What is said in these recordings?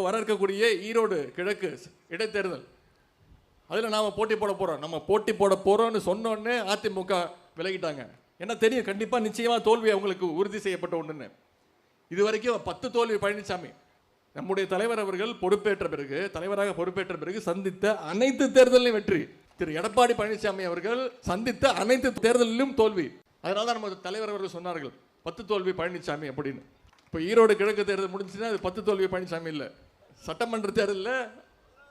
வர இருக்கக்கூடிய ஈரோடு கிழக்கு இடைத்தேர்தல், அதில் நாம் போட்டி போட போகிறோம். நம்ம போட்டி போட போகிறோம்னு சொன்னோடனே அதிமுக விலகிட்டாங்க. ஏன்னா தெரியும் கண்டிப்பாக நிச்சயமாக தோல்வி அவங்களுக்கு உறுதி செய்யப்பட்ட ஒன்றுன்னு. இது வரைக்கும் 10 தோல்வி பழனிசாமி நம்முடைய தலைவர் அவர்கள் பொறுப்பேற்ற பிறகு, தலைவராக பொறுப்பேற்ற பிறகு சந்தித்த அனைத்து தேர்தலிலும் வெற்றி. திரு எடப்பாடி பழனிசாமி அவர்கள் சந்தித்த அனைத்து தேர்தலிலும் தோல்வி. அதனால தான் நம்ம தலைவர் அவர்கள் சொன்னார்கள் 10 தோல்வி பழனிசாமி அப்படின்னு. இப்போ ஈரோடு கிழக்கு தேர்தல் முடிஞ்சுன்னா அது 10 தோல்வி பழனிசாமி இல்லை, சட்டமன்ற தேர்தலில்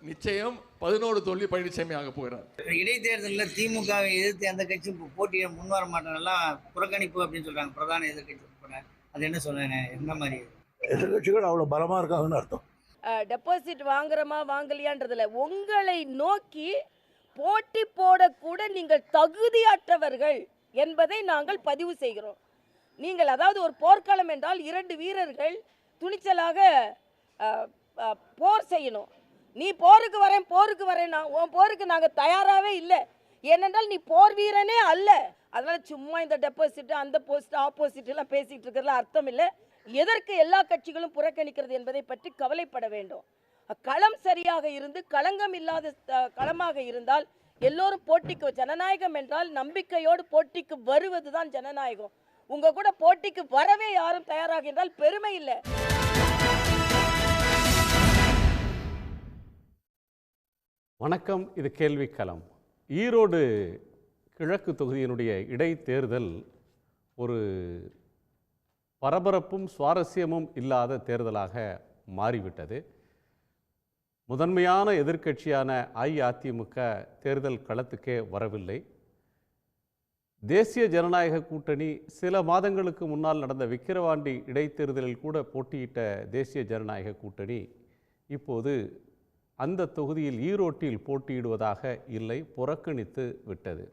நிச்சயம் 11 தோல்வி பழனிசாமி ஆக போகிறார். இடைத்தேர்தலில் திமுகவை எதிர்த்து எந்த கட்சியும் போட்டியை முன்வர மாட்டேன்னெல்லாம் புறக்கணிப்பு அப்படின்னு சொல்றாங்க பிரதான எதிர்கட்சி. அது என்ன சொல்றேன், என்ன மாதிரி எதிர்கட்சிகள் அவ்வளவு பலமா இருக்காங்கன்னு அர்த்தம். டெபாசிட் வாங்குறமா வாங்கலையான்றதுல உங்களை நோக்கி போட்டி போடக்கூட நீங்கள் தகுதியற்றவர்கள் என்பதை நாங்கள் பதிவு செய்கிறோம். நீங்கள் அதாவது ஒரு போர்க்களம் என்றால் 2 வீரர்கள் துணிச்சலாக போர் செய்யணும். நீ போருக்கு வரேன் உன் போருக்கு நாங்கள் தயாராகவே இல்லை, ஏனென்றால் நீ போர் வீரனே அல்ல. அதனால் சும்மா இந்த டெபாசிட் அந்த போஸ்ட் ஆப்போசிட் எல்லாம் பேசிகிட்டு இருக்கிறதுல அர்த்தம் இல்லை. எதற்கு எல்லா கட்சிகளும் புறக்கணிக்கிறது என்பதை பற்றி கவலைப்பட வேண்டும். களம் சரியாக இருந்து களங்கம் இல்லாத களமாக இருந்தால் எல்லோரும் போட்டிக்கு, ஜனநாயகம் என்றால் நம்பிக்கையோடு போட்டிக்கு வருவது தான் ஜனநாயகம். உங்க கூட போட்டிக்கு வரவே யாரும் தயாராக என்றால் பெருமை இல்லை. வணக்கம், இது கேள்விக்களம். ஈரோடு கிழக்கு தொகுதியினுடைய இடைத்தேர்தல் ஒரு பரபரப்பும் சுவாரஸ்யமும் இல்லாத தேர்தலாக மாறிவிட்டது. முதன்மையான எதிர்க்கட்சியான அஇஅதிமுக தேர்தல் களத்துக்கே வரவில்லை. தேசிய ஜனநாயக கூட்டணி சில மாதங்களுக்கு முன்னால் நடந்த விக்கிரவாண்டி இடைத்தேர்தலில் கூட போட்டியிட்ட தேசிய ஜனநாயக கூட்டணி இப்போது அந்த தொகுதியில் ஈரோட்டில் போட்டியிடுவதாக இல்லை, புறக்கணித்து விட்டது.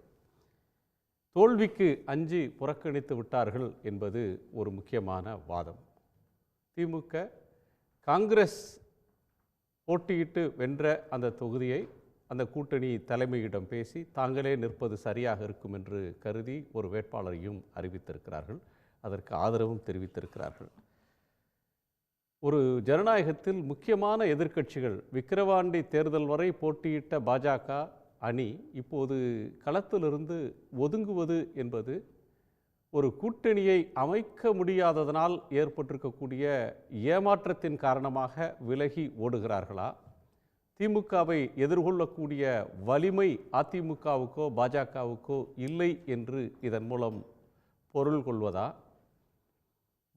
தோல்விக்கு அஞ்சி புறக்கணித்து விட்டார்கள் என்பது ஒரு முக்கியமான வாதம். திமுக காங்கிரஸ் போட்டியிட்டு வென்ற அந்த தொகுதியை அந்த கூட்டணி தலைமையிடம் பேசி தாங்களே நிற்பது சரியாக இருக்கும் என்று கருதி ஒரு வேட்பாளரையும் அறிவித்திருக்கிறார்கள். அதற்கு ஆதரவும் தெரிவித்திருக்கிறார்கள். ஒரு ஜனநாயகத்தில் முக்கியமான எதிர்க்கட்சிகள், விக்கிரவாண்டி தேர்தல் வரை போட்டியிட்ட பாஜக அணி இப்போது களத்திலிருந்து ஒதுங்குவது என்பது ஒரு கூட்டணியை அமைக்க முடியாததனால் ஏற்பட்டிருக்கக்கூடிய ஏமாற்றத்தின் காரணமாக விலகி ஓடுகிறார்களா? திமுகவை எதிர்கொள்ளக்கூடிய வலிமை அதிமுகவுக்கோ பாஜகவுக்கோ இல்லை என்று இதன் மூலம் பொருள் கொள்வதா?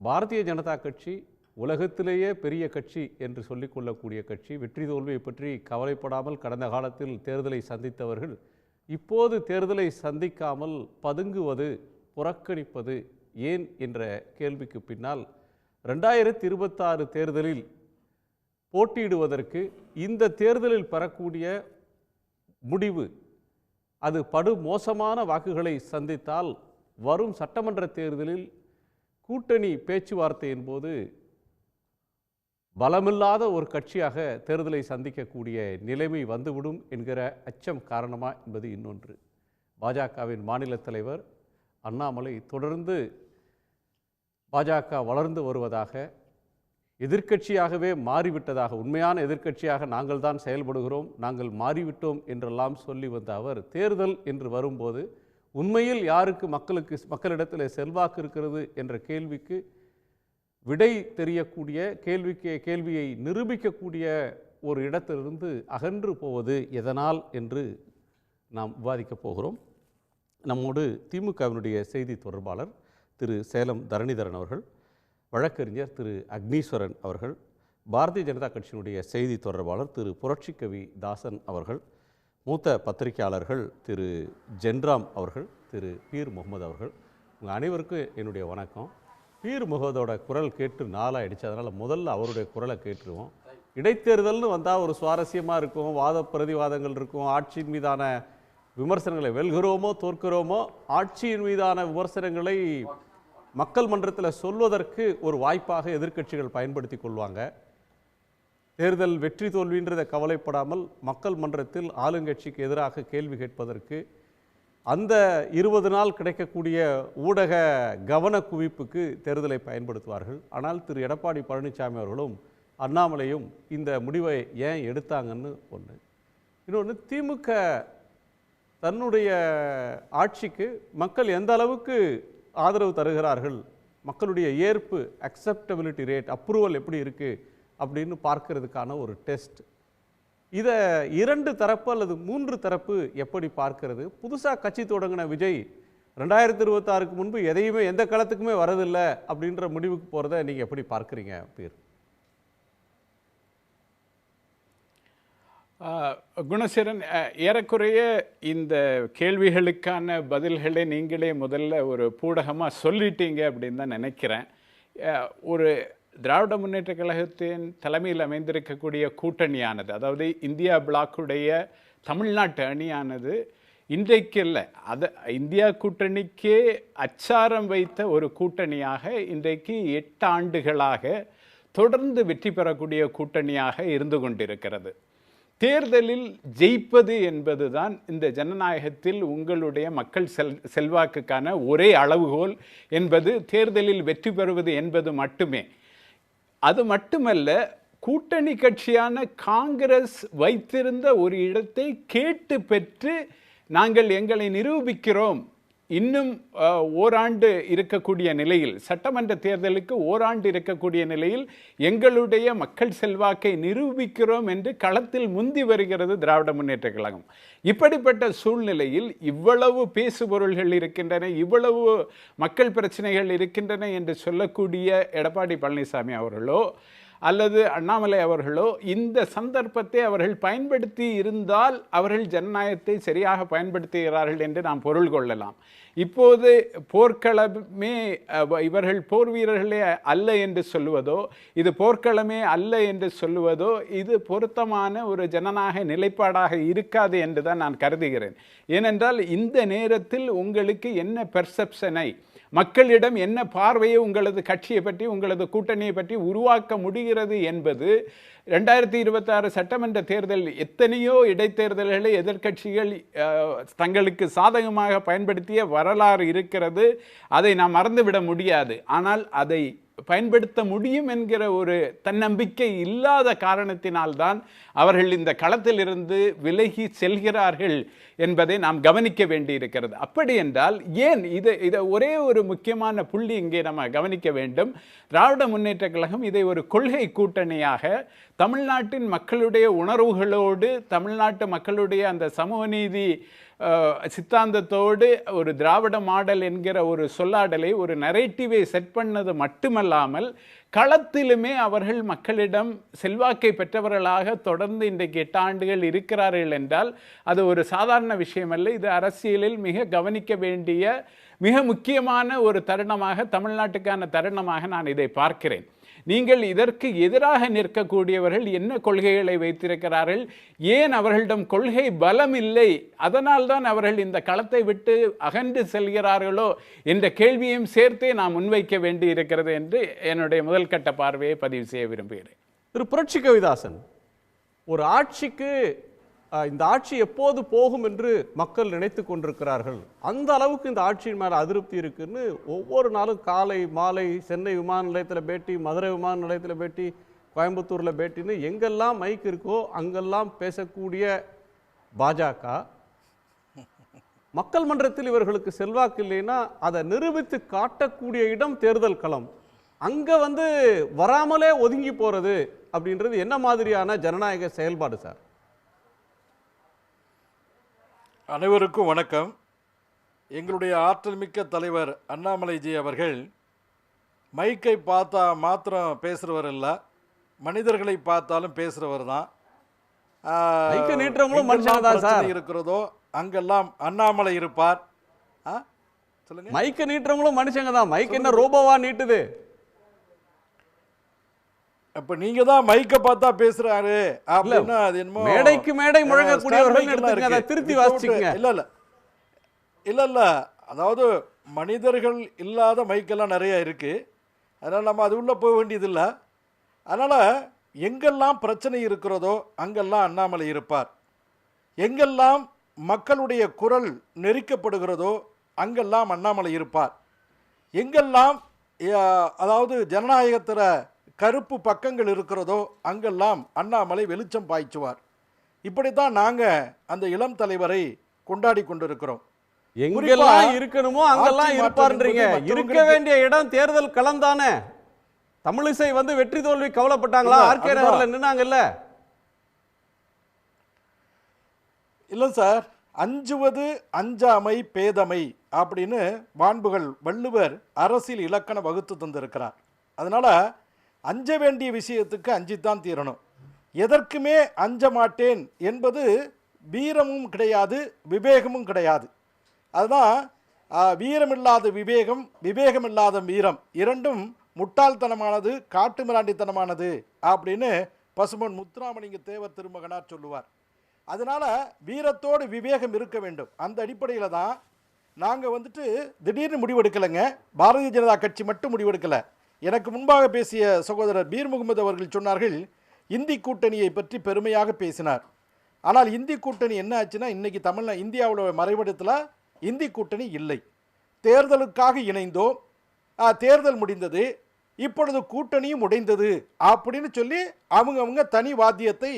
பாரதிய ஜனதா கட்சி உலகத்திலேயே பெரிய கட்சி என்று சொல்லிக்கொள்ளக்கூடிய கட்சி, வெற்றி தோல்வியை பற்றி கவலைப்படாமல் கடந்த காலத்தில் தேர்தலை சந்தித்தவர்கள் இப்போது தேர்தலை சந்திக்காமல் பதுங்குவது, புறக்கணிப்பது ஏன் என்ற கேள்விக்கு பின்னால் 2026 தேர்தலில் போட்டியிடுவதற்கு இந்த தேர்தலில் பெறக்கூடிய முடிவு அது படு மோசமான வாக்குகளை சந்தித்தால் வரும் சட்டமன்ற தேர்தலில் கூட்டணி பேச்சுவார்த்தையின் போது பலமில்லாத ஒரு கட்சியாக தேர்தலை சந்திக்கக்கூடிய நிலைமை வந்துவிடும் என்கிற அச்சம் காரணமா என்பது இன்னொன்று. பாஜகவின் மாநில தலைவர் அண்ணாமலை தொடர்ந்து பாஜக வளர்ந்து வருவதாக, எதிர்க்கட்சியாகவே மாறிவிட்டதாக, உண்மையான எதிர்க்கட்சியாக நாங்கள் தான் செயல்படுகிறோம், நாங்கள் மாறிவிட்டோம் என்றெல்லாம் சொல்லி வந்த அவர் தேர்தல் என்று வரும்போது உண்மையில் யாருக்கு மக்களிடத்தில் செல்வாக்கு இருக்கிறது என்ற கேள்விக்கு விடை தெரியக்கூடிய, கேள்வியை நிரூபிக்கக்கூடிய ஒரு இடத்திலிருந்து அகன்று போவது எதனால் என்று நாம் விவாதிக்கப் போகிறோம். நம்மோடு திமுகவினுடைய செய்தி தொடர்பாளர் திரு சேலம் தரணிதரன் அவர்கள், வழக்கறிஞர் திரு அக்னீஸ்வரன் அவர்கள், பாரதிய ஜனதா கட்சியினுடைய செய்தி தொடர்பாளர் திரு புரட்சிக்கவி தாசன் அவர்கள், மூத்த பத்திரிகையாளர்கள் திரு ஜென்ராம் அவர்கள், திரு பீர் முகமது அவர்கள். உங்கள் அனைவருக்கும் என்னுடைய வணக்கம். பீர் முகமதோட குரல் கேட்டு நாளாயிடுச்சு, அதனால் முதல்ல அவருடைய குரலை கேட்டுருவோம். இடைத்தேர்தல்னு வந்தால் ஒரு சுவாரஸ்யமாக இருக்கும், வாத பிரதிவாதங்கள் இருக்கும், ஆட்சியின் மீதான விமர்சனங்களை வெல்கிறோமோ தோற்கிறோமோ ஆட்சியின் மீதான விமர்சனங்களை மக்கள் மன்றத்தில் சொல்வதற்கு ஒரு வாய்ப்பாக எதிர்க்கட்சிகள் பயன்படுத்தி கொள்வாங்க. தேர்தல் வெற்றி தோல்வின்றதை கவலைப்படாமல் மக்கள் மன்றத்தில் ஆளுங்கட்சிக்கு எதிராக கேள்வி கேட்பதற்கு அந்த 20 நாள் கிடைக்கக்கூடிய ஊடக கவன குவிப்புக்கு தேர்தலை பயன்படுத்துவார்கள். ஆனால் திரு எடப்பாடி பழனிசாமி அவர்களும் அண்ணாமலையும் இந்த முடிவை ஏன் எடுத்தாங்கன்னு ஒன்று. இன்னொன்று, திமுக தன்னுடைய ஆட்சிக்கு மக்கள் எந்த அளவுக்கு ஆதரவு தருகிறார்கள், மக்களுடைய ஏற்பு, அக்செப்டபிலிட்டி ரேட், அப்ரூவல் எப்படி இருக்குது அப்படின்னு பார்க்கறதுக்கான ஒரு டெஸ்ட். இதை 2 தரப்பு அல்லது 3 தரப்பு எப்படி பார்க்கிறது? புதுசாக கட்சி தொடங்கின விஜய் 2026க்கு முன்பு எதையுமே எந்த களத்துக்குமே வரதில்லை அப்படின்ற முடிவுக்கு போகிறத நீங்கள் எப்படி பார்க்குறீங்க பேர்? குணசேகரன், ஏறக்குறைய இந்த கேள்விகளுக்கான பதில்களை நீங்களே முதல்ல ஒரு பூடகமாக சொல்லிட்டீங்க அப்படின்னு தான் நினைக்கிறேன். ஒரு திராவிட முன்னேற்ற கழகத்தின் தலைமையில் அமைந்திருக்கக்கூடிய கூட்டணியானது, அதாவது இந்தியா பிளாக்குடைய தமிழ்நாட்டு அணியானது இன்றைக்கு இல்லை, இந்தியா கூட்டணிக்கே அச்சாரம் வைத்த ஒரு கூட்டணியாக இன்றைக்கு 8 ஆண்டுகளாக தொடர்ந்து வெற்றி பெறக்கூடிய கூட்டணியாக இருந்து கொண்டிருக்கிறது. தேர்தலில் ஜெயிப்பது என்பதுதான் இந்த ஜனநாயகத்தில் உங்களுடைய மக்கள் செல்வாக்குக்கான ஒரே அளவுகோல் என்பது தேர்தலில் வெற்றி பெறுவது என்பது மட்டுமே. அது மட்டுமல்ல, கூட்டணி கட்சியான காங்கிரஸ் வைத்திருந்த ஒரு இடத்தை கேட்டு பெற்று நாங்கள் எங்களை நிரூபிக்கிறோம், இன்னும் ஓராண்டு இருக்கக்கூடிய நிலையில், சட்டமன்ற தேர்தலுக்கு ஓராண்டு இருக்கக்கூடிய நிலையில் எங்களுடைய மக்கள் செல்வாக்கை நிரூபிக்கிறோம் என்று களத்தில் முந்தி வருகிறது திராவிட முன்னேற்ற கழகம். இப்படிப்பட்ட சூழ்நிலையில் இவ்வளவு பேசுபொருள்கள் இருக்கின்றன, இவ்வளவு மக்கள் பிரச்சனைகள் இருக்கின்றன என்று சொல்லக்கூடிய எடப்பாடி பழனிசாமி அவர்களோ அல்லது அண்ணாமலை அவர்களோ இந்த சந்தர்ப்பத்தை அவர்கள் பயன்படுத்தி இருந்தால் அவர்கள் ஜனநாயகத்தை சரியாக பயன்படுத்துகிறார்கள் என்று நாம் பொருள் கொள்ளலாம். இப்போது போர்க்களமே இவர்கள் போர் வீரர்களே அல்ல என்று சொல்லுவதோ, இது போர்க்களமே அல்ல என்று சொல்லுவதோ இது பொருத்தமான ஒரு ஜனநாயக நிலைப்பாடாக இருக்காது என்று தான் நான் கருதுகிறேன். ஏனென்றால் இந்த நேரத்தில் உங்களுக்கு என்ன பெர்செப்ஷனை, மக்களிடம் என்ன பார்வையை உங்களது கட்சியை பற்றி, உங்களது கூட்டணியை பற்றி உருவாக்க முடிகிறது என்பது 2026 சட்டமன்ற தேர்தல் எத்தனையோ இடைத்தேர்தல்களை எதிர்க்கட்சிகள் தங்களுக்கு சாதகமாக பயன்படுத்திய வரலாறு இருக்கிறது. அதை நாம் மறந்துவிட முடியாது. ஆனால் அதை பயன்படுத்த முடியும் என்கிற ஒரு தன்னம்பிக்கை இல்லாத காரணத்தினால்தான் அவர்கள் இந்த களத்திலிருந்து விலகி செல்கிறார்கள் என்பதை நாம் கவனிக்க வேண்டியிருக்கிறது. அப்படி என்றால் ஏன் இதை ஒரே ஒரு முக்கியமான புள்ளி இங்கே நம்ம கவனிக்க வேண்டும். திராவிட முன்னேற்ற கழகம் இதை ஒரு கொள்கை கூட்டணியாக தமிழ்நாட்டின் மக்களுடைய உணர்வுகளோடு, தமிழ்நாட்டு மக்களுடைய அந்த சமூக நீதி சித்தாந்தத்தோடு ஒரு திராவிட மாடல் என்கிற ஒரு சொல்லாடலை, ஒரு நரேட்டிவை செட் பண்ணது மட்டுமல்லாமல் களத்திலுமே அவர்கள் மக்களிடம் செல்வாக்கை பெற்றவர்களாக தொடர்ந்து இன்றைக்கு 8 ஆண்டுகள் இருக்கிறார்கள் என்றால் அது ஒரு சாதாரண விஷயமல்ல. இது அரசியலில் மிக கவனிக்க வேண்டிய மிக முக்கியமான ஒரு தருணமாக, தமிழ்நாட்டுக்கான தருணமாக நான் இதை பார்க்கிறேன். நீங்கள் இதற்கு எதிராக நிற்கக்கூடியவர்கள் என்ன கொள்கைகளை வைத்திருக்கிறார்கள், ஏன் அவர்களிடம் கொள்கை பலம் இல்லை, அதனால்தான் அவர்கள் இந்த களத்தை விட்டு அகன்று செல்கிறார்களோ என்ற கேள்வியும் சேர்த்தே நாம் முன்வைக்க வேண்டி இருக்கிறது என்று என்னுடைய முதல் கட்ட பார்வையை பதிவு செய்ய விரும்புகிறேன். திரு புரட்சி கவிதாசன், ஒரு ஆட்சிக்கு இந்த ஆட்சி எப்போது போகும் என்று மக்கள் நினைத்து கொண்டிருக்கிறார்கள், அந்த அளவுக்கு இந்த ஆட்சியின் மேலே அதிருப்தி இருக்குன்னு ஒவ்வொரு நாளும் காலை மாலை சென்னை விமான நிலையத்தில் பேட்டி, மதுரை விமான நிலையத்தில் பேட்டி, கோயம்புத்தூரில் பேட்டின்னு எங்கெல்லாம் மைக் இருக்கோ அங்கெல்லாம் பேசக்கூடிய பாஜக, மக்கள் மன்றத்தில் இவர்களுக்கு செல்வாக்கு இல்லைன்னா அதை நிரூபித்து காட்டக்கூடிய இடம் தேர்தல் களம், அங்கே வராமலே ஒதுங்கி போகிறது அப்படின்றது என்ன மாதிரியான ஜனநாயக செயல்பாடு சார்? அனைவருக்கும் வணக்கம். எங்களுடைய ஆற்றல் மிக்க தலைவர் அண்ணாமலைஜி அவர்கள் மைக்கை பார்த்தா மாத்திரம் பேசுகிறவர் இல்லை, மனிதர்களை பார்த்தாலும் பேசுகிறவர் தான். இருக்கிறதோ அங்கெல்லாம் அண்ணாமலை இருப்பார். சொல்லுங்க. மைக்க நீட்டுறவங்களும் மனுஷங்க தான். மைக் என்ன ரோபோவா நீட்டுது? அப்ப நீங்க தான் மைக்க பார்த்தா பேசுறாரு அப்படின்னா அது என்னமோ மேடைக்கு மேடை முழங்கக்கூடியவர்கள் எடுத்துங்க, அதை திருத்தி வாசிச்சுங்க. இல்ல அதாவது மனிதர்கள் இல்லாத மைக்கெல்லாம் நிறைய இருக்கு, அதனால நம்ம அது உள்ள போக வேண்டியதில்லை. அதனால எங்கெல்லாம் பிரச்சனை இருக்கிறதோ அங்கெல்லாம் அண்ணாமலை இருப்பார். எங்கெல்லாம் மக்களுடைய குரல் நெரிக்கப்படுகிறதோ அங்கெல்லாம் அண்ணாமலை இருப்பார். எங்கெல்லாம் அதாவது ஜனநாயகத்தில் கருப்பு பக்கங்கள் இருக்கிறதோ அங்கெல்லாம் அண்ணாமலை வெளிச்சம் பாய்ச்சுவார். இப்படித்தான் நாங்கள் அந்த இளம் தலைவரை கொண்டாடி கொண்டிருக்கிறோம். எங்கெல்லாம் இருக்கணுமோ அங்கெல்லாம் ஆட்சி இருப்பார்ன்றீங்க. மாற்றம் என்பது இருக்க வேண்டிய இடம் தேர்தல் களம் தானே. தமிழிசை வந்து வெற்றி தோல்வி கவலைப்பட்டாங்களா? இல்ல, ஆர்கே நகர்ல நின்னாங்கல்ல. இல்லை சார், அஞ்சுவது அஞ்சாமை பேதமை அப்படின்னு மாண்புகள் வள்ளுவர் அரசியல் இலக்கணம் வகுத்து தந்திருக்கிறார். அதனால் அஞ்ச வேண்டிய விஷயத்துக்கு அஞ்சித்தான் தீரணும். எதற்குமே அஞ்ச மாட்டேன் என்பது வீரமும் கிடையாது, விவேகமும் கிடையாது. அதுதான் வீரமில்லாத விவேகம், விவேகமில்லாத வீரம் இரண்டும் முட்டாள்தனமானது, காட்டுமிராண்டித்தனமானது அப்படின்னு பசுமன் முத்துராமலிங்க தேவர் திருமகனார் சொல்லுவார். அதனால் வீரத்தோடு விவேகம் இருக்க வேண்டும். அந்த அடிப்படையில் தான் நாங்கள் வந்துட்டு திடீர்னு முடிவெடுக்கலைங்க. பாரதிய ஜனதா கட்சி மட்டும் முடிவெடுக்கலை. எனக்கு முன்பாக பேசிய சகோதரர் பீர் முகமது அவர்கள் சொன்னார்கள், இந்தி கூட்டணியை பற்றி பெருமையாக பேசினார். ஆனால் இந்தி கூட்டணி என்ன ஆச்சுன்னா, இன்றைக்கி இந்தியாவோட மறைவிடத்தில் இந்தி கூட்டணி இல்லை. தேர்தலுக்காக இணைந்தோம், தேர்தல் முடிந்தது, இப்பொழுது கூட்டணியும் உடைந்தது அப்படின்னு சொல்லி அவங்க தனி வாத்தியத்தை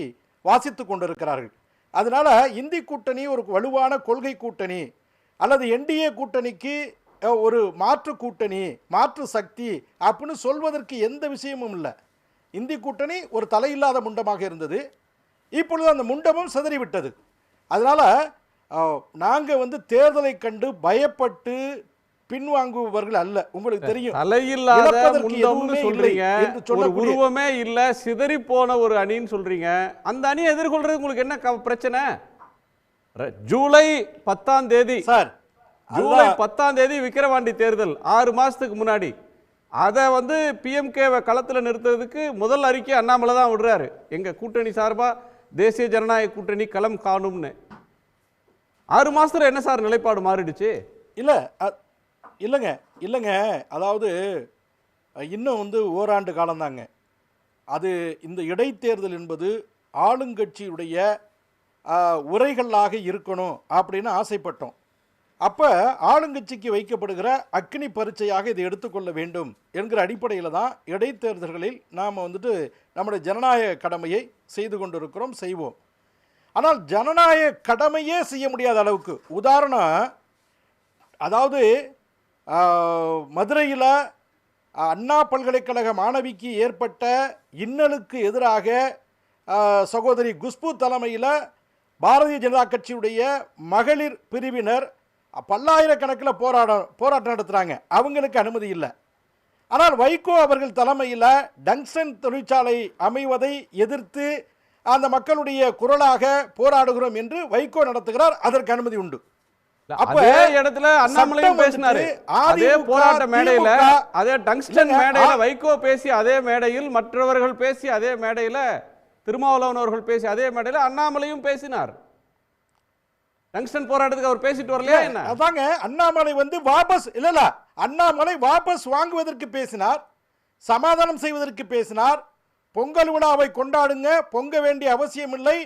வாசித்து கொண்டிருக்கிறார்கள். அதனால் இந்தி கூட்டணி ஒரு வலுவான கொள்கை கூட்டணி அல்லது என்டிஏ கூட்டணிக்கு ஒரு மாற்று கூட்டணி, மாற்று சக்தி அப்படின்னு சொல்வதற்கு எந்த விஷயமும் இல்லை. இந்தி கூட்டணி ஒரு தலையில்லாத முண்டமாக இருந்தது, இப்பொழுது அந்த முண்டமும் சிதறிவிட்டது. அதனால் நாங்கள் வந்து தேர்தலை கண்டு பயப்பட்டு பின்வாங்குபவர்கள் அல்ல. உங்களுக்கு தெரியும், தலையில்லாத முண்டம்னு சொல்றீங்க, ஒரு உருவமே இல்ல, சிதறி போன ஒரு அணின்னு சொல்றீங்க. அந்த அணியை எதிர்கொள்றது உங்களுக்கு என்ன பிரச்சனை? ஜூலை 10ஆம் தேதி சார், ஜூலை 10ஆம் தேதி விக்கிரவாண்டி தேர்தல் 6 மாசத்துக்கு முன்னாடி. அதை வந்து பிஎம்கேவை களத்தில் நிறுத்துறதுக்கு முதல் அறிக்கை அண்ணாமலை தான் விடுறாரு. எங்க கூட்டணி சார்பா தேசிய ஜனநாயக கூட்டணி களம் காணும்னு. 6 மாசத்துல என்ன சார் நிலைப்பாடு மாறிடுச்சு? இல்லைங்க, அதாவது இன்னும் வந்து ஓராண்டு காலம்தாங்க. அது இந்த இடைத்தேர்தல் என்பது ஆளுங்கட்சியுடைய உரைகளாக இருக்கணும் அப்படின்னு ஆசைப்பட்டோம். அப்போ ஆளுங்கட்சிக்கு வைக்கப்படுகிற அக்னி பரீட்சையாக இதை எடுத்துக்கொள்ள வேண்டும் என்கிற அடிப்படையில் தான் இடைத்தேர்தல்களில் நாம் வந்துட்டு நம்முடைய ஜனநாயக கடமையை செய்து கொண்டிருக்கிறோம், செய்வோம். ஆனால் ஜனநாயக கடமையே செய்ய முடியாத அளவுக்கு, உதாரணம், அதாவது மதுரையில் அண்ணா பல்கலைக்கழக மாணவிக்கு ஏற்பட்ட இன்னலுக்கு எதிராக சகோதரி குஷ்பு தலைமையில் பாரதிய ஜனதா கட்சியுடைய மகளிர் பிரிவினர் பல்லாயிரக்கணக்கில் போராட்டம் நடத்துகிறாங்க. அவங்களுக்கு அனுமதி இல்லை. ஆனால் வைகோ அவர்கள் தலைமையில் டங்ஸ்டன் தொழிற்சாலை அமைவதை எதிர்த்து அந்த மக்களுடைய குரலாக போராடுகிறோம் என்று வைகோ நடத்துகிறார், அதற்கு அனுமதி உண்டு. அதே இடத்துல அண்ணாமலையும் பேசினாரு, அதே போராட்ட மேடையில, அதே டங்ஸ்டன் மேடையில வைகோ பேசி அதே மேடையில், மற்றவர்கள் பேசி அதே மேடையில, திருமாவளவன் அவர்கள் பேசி அதே மேடையில அண்ணாமலையும் பேசினார். டங்ஸ்டன் போராட்டத்துக்கு அவர் பேசிட்டு வரலையா என்ன? அதாங்க, அண்ணாமலை வந்து வாபஸ் இல்ல அண்ணாமலை வாபஸ் வாங்குவதற்கு பேசினார், சமாதானம் செய்வதற்கு பேசினார். பொங்கல் விழாவை கொண்டாடுங்க, பொங்க வேண்டிய அவசியம் இல்லை,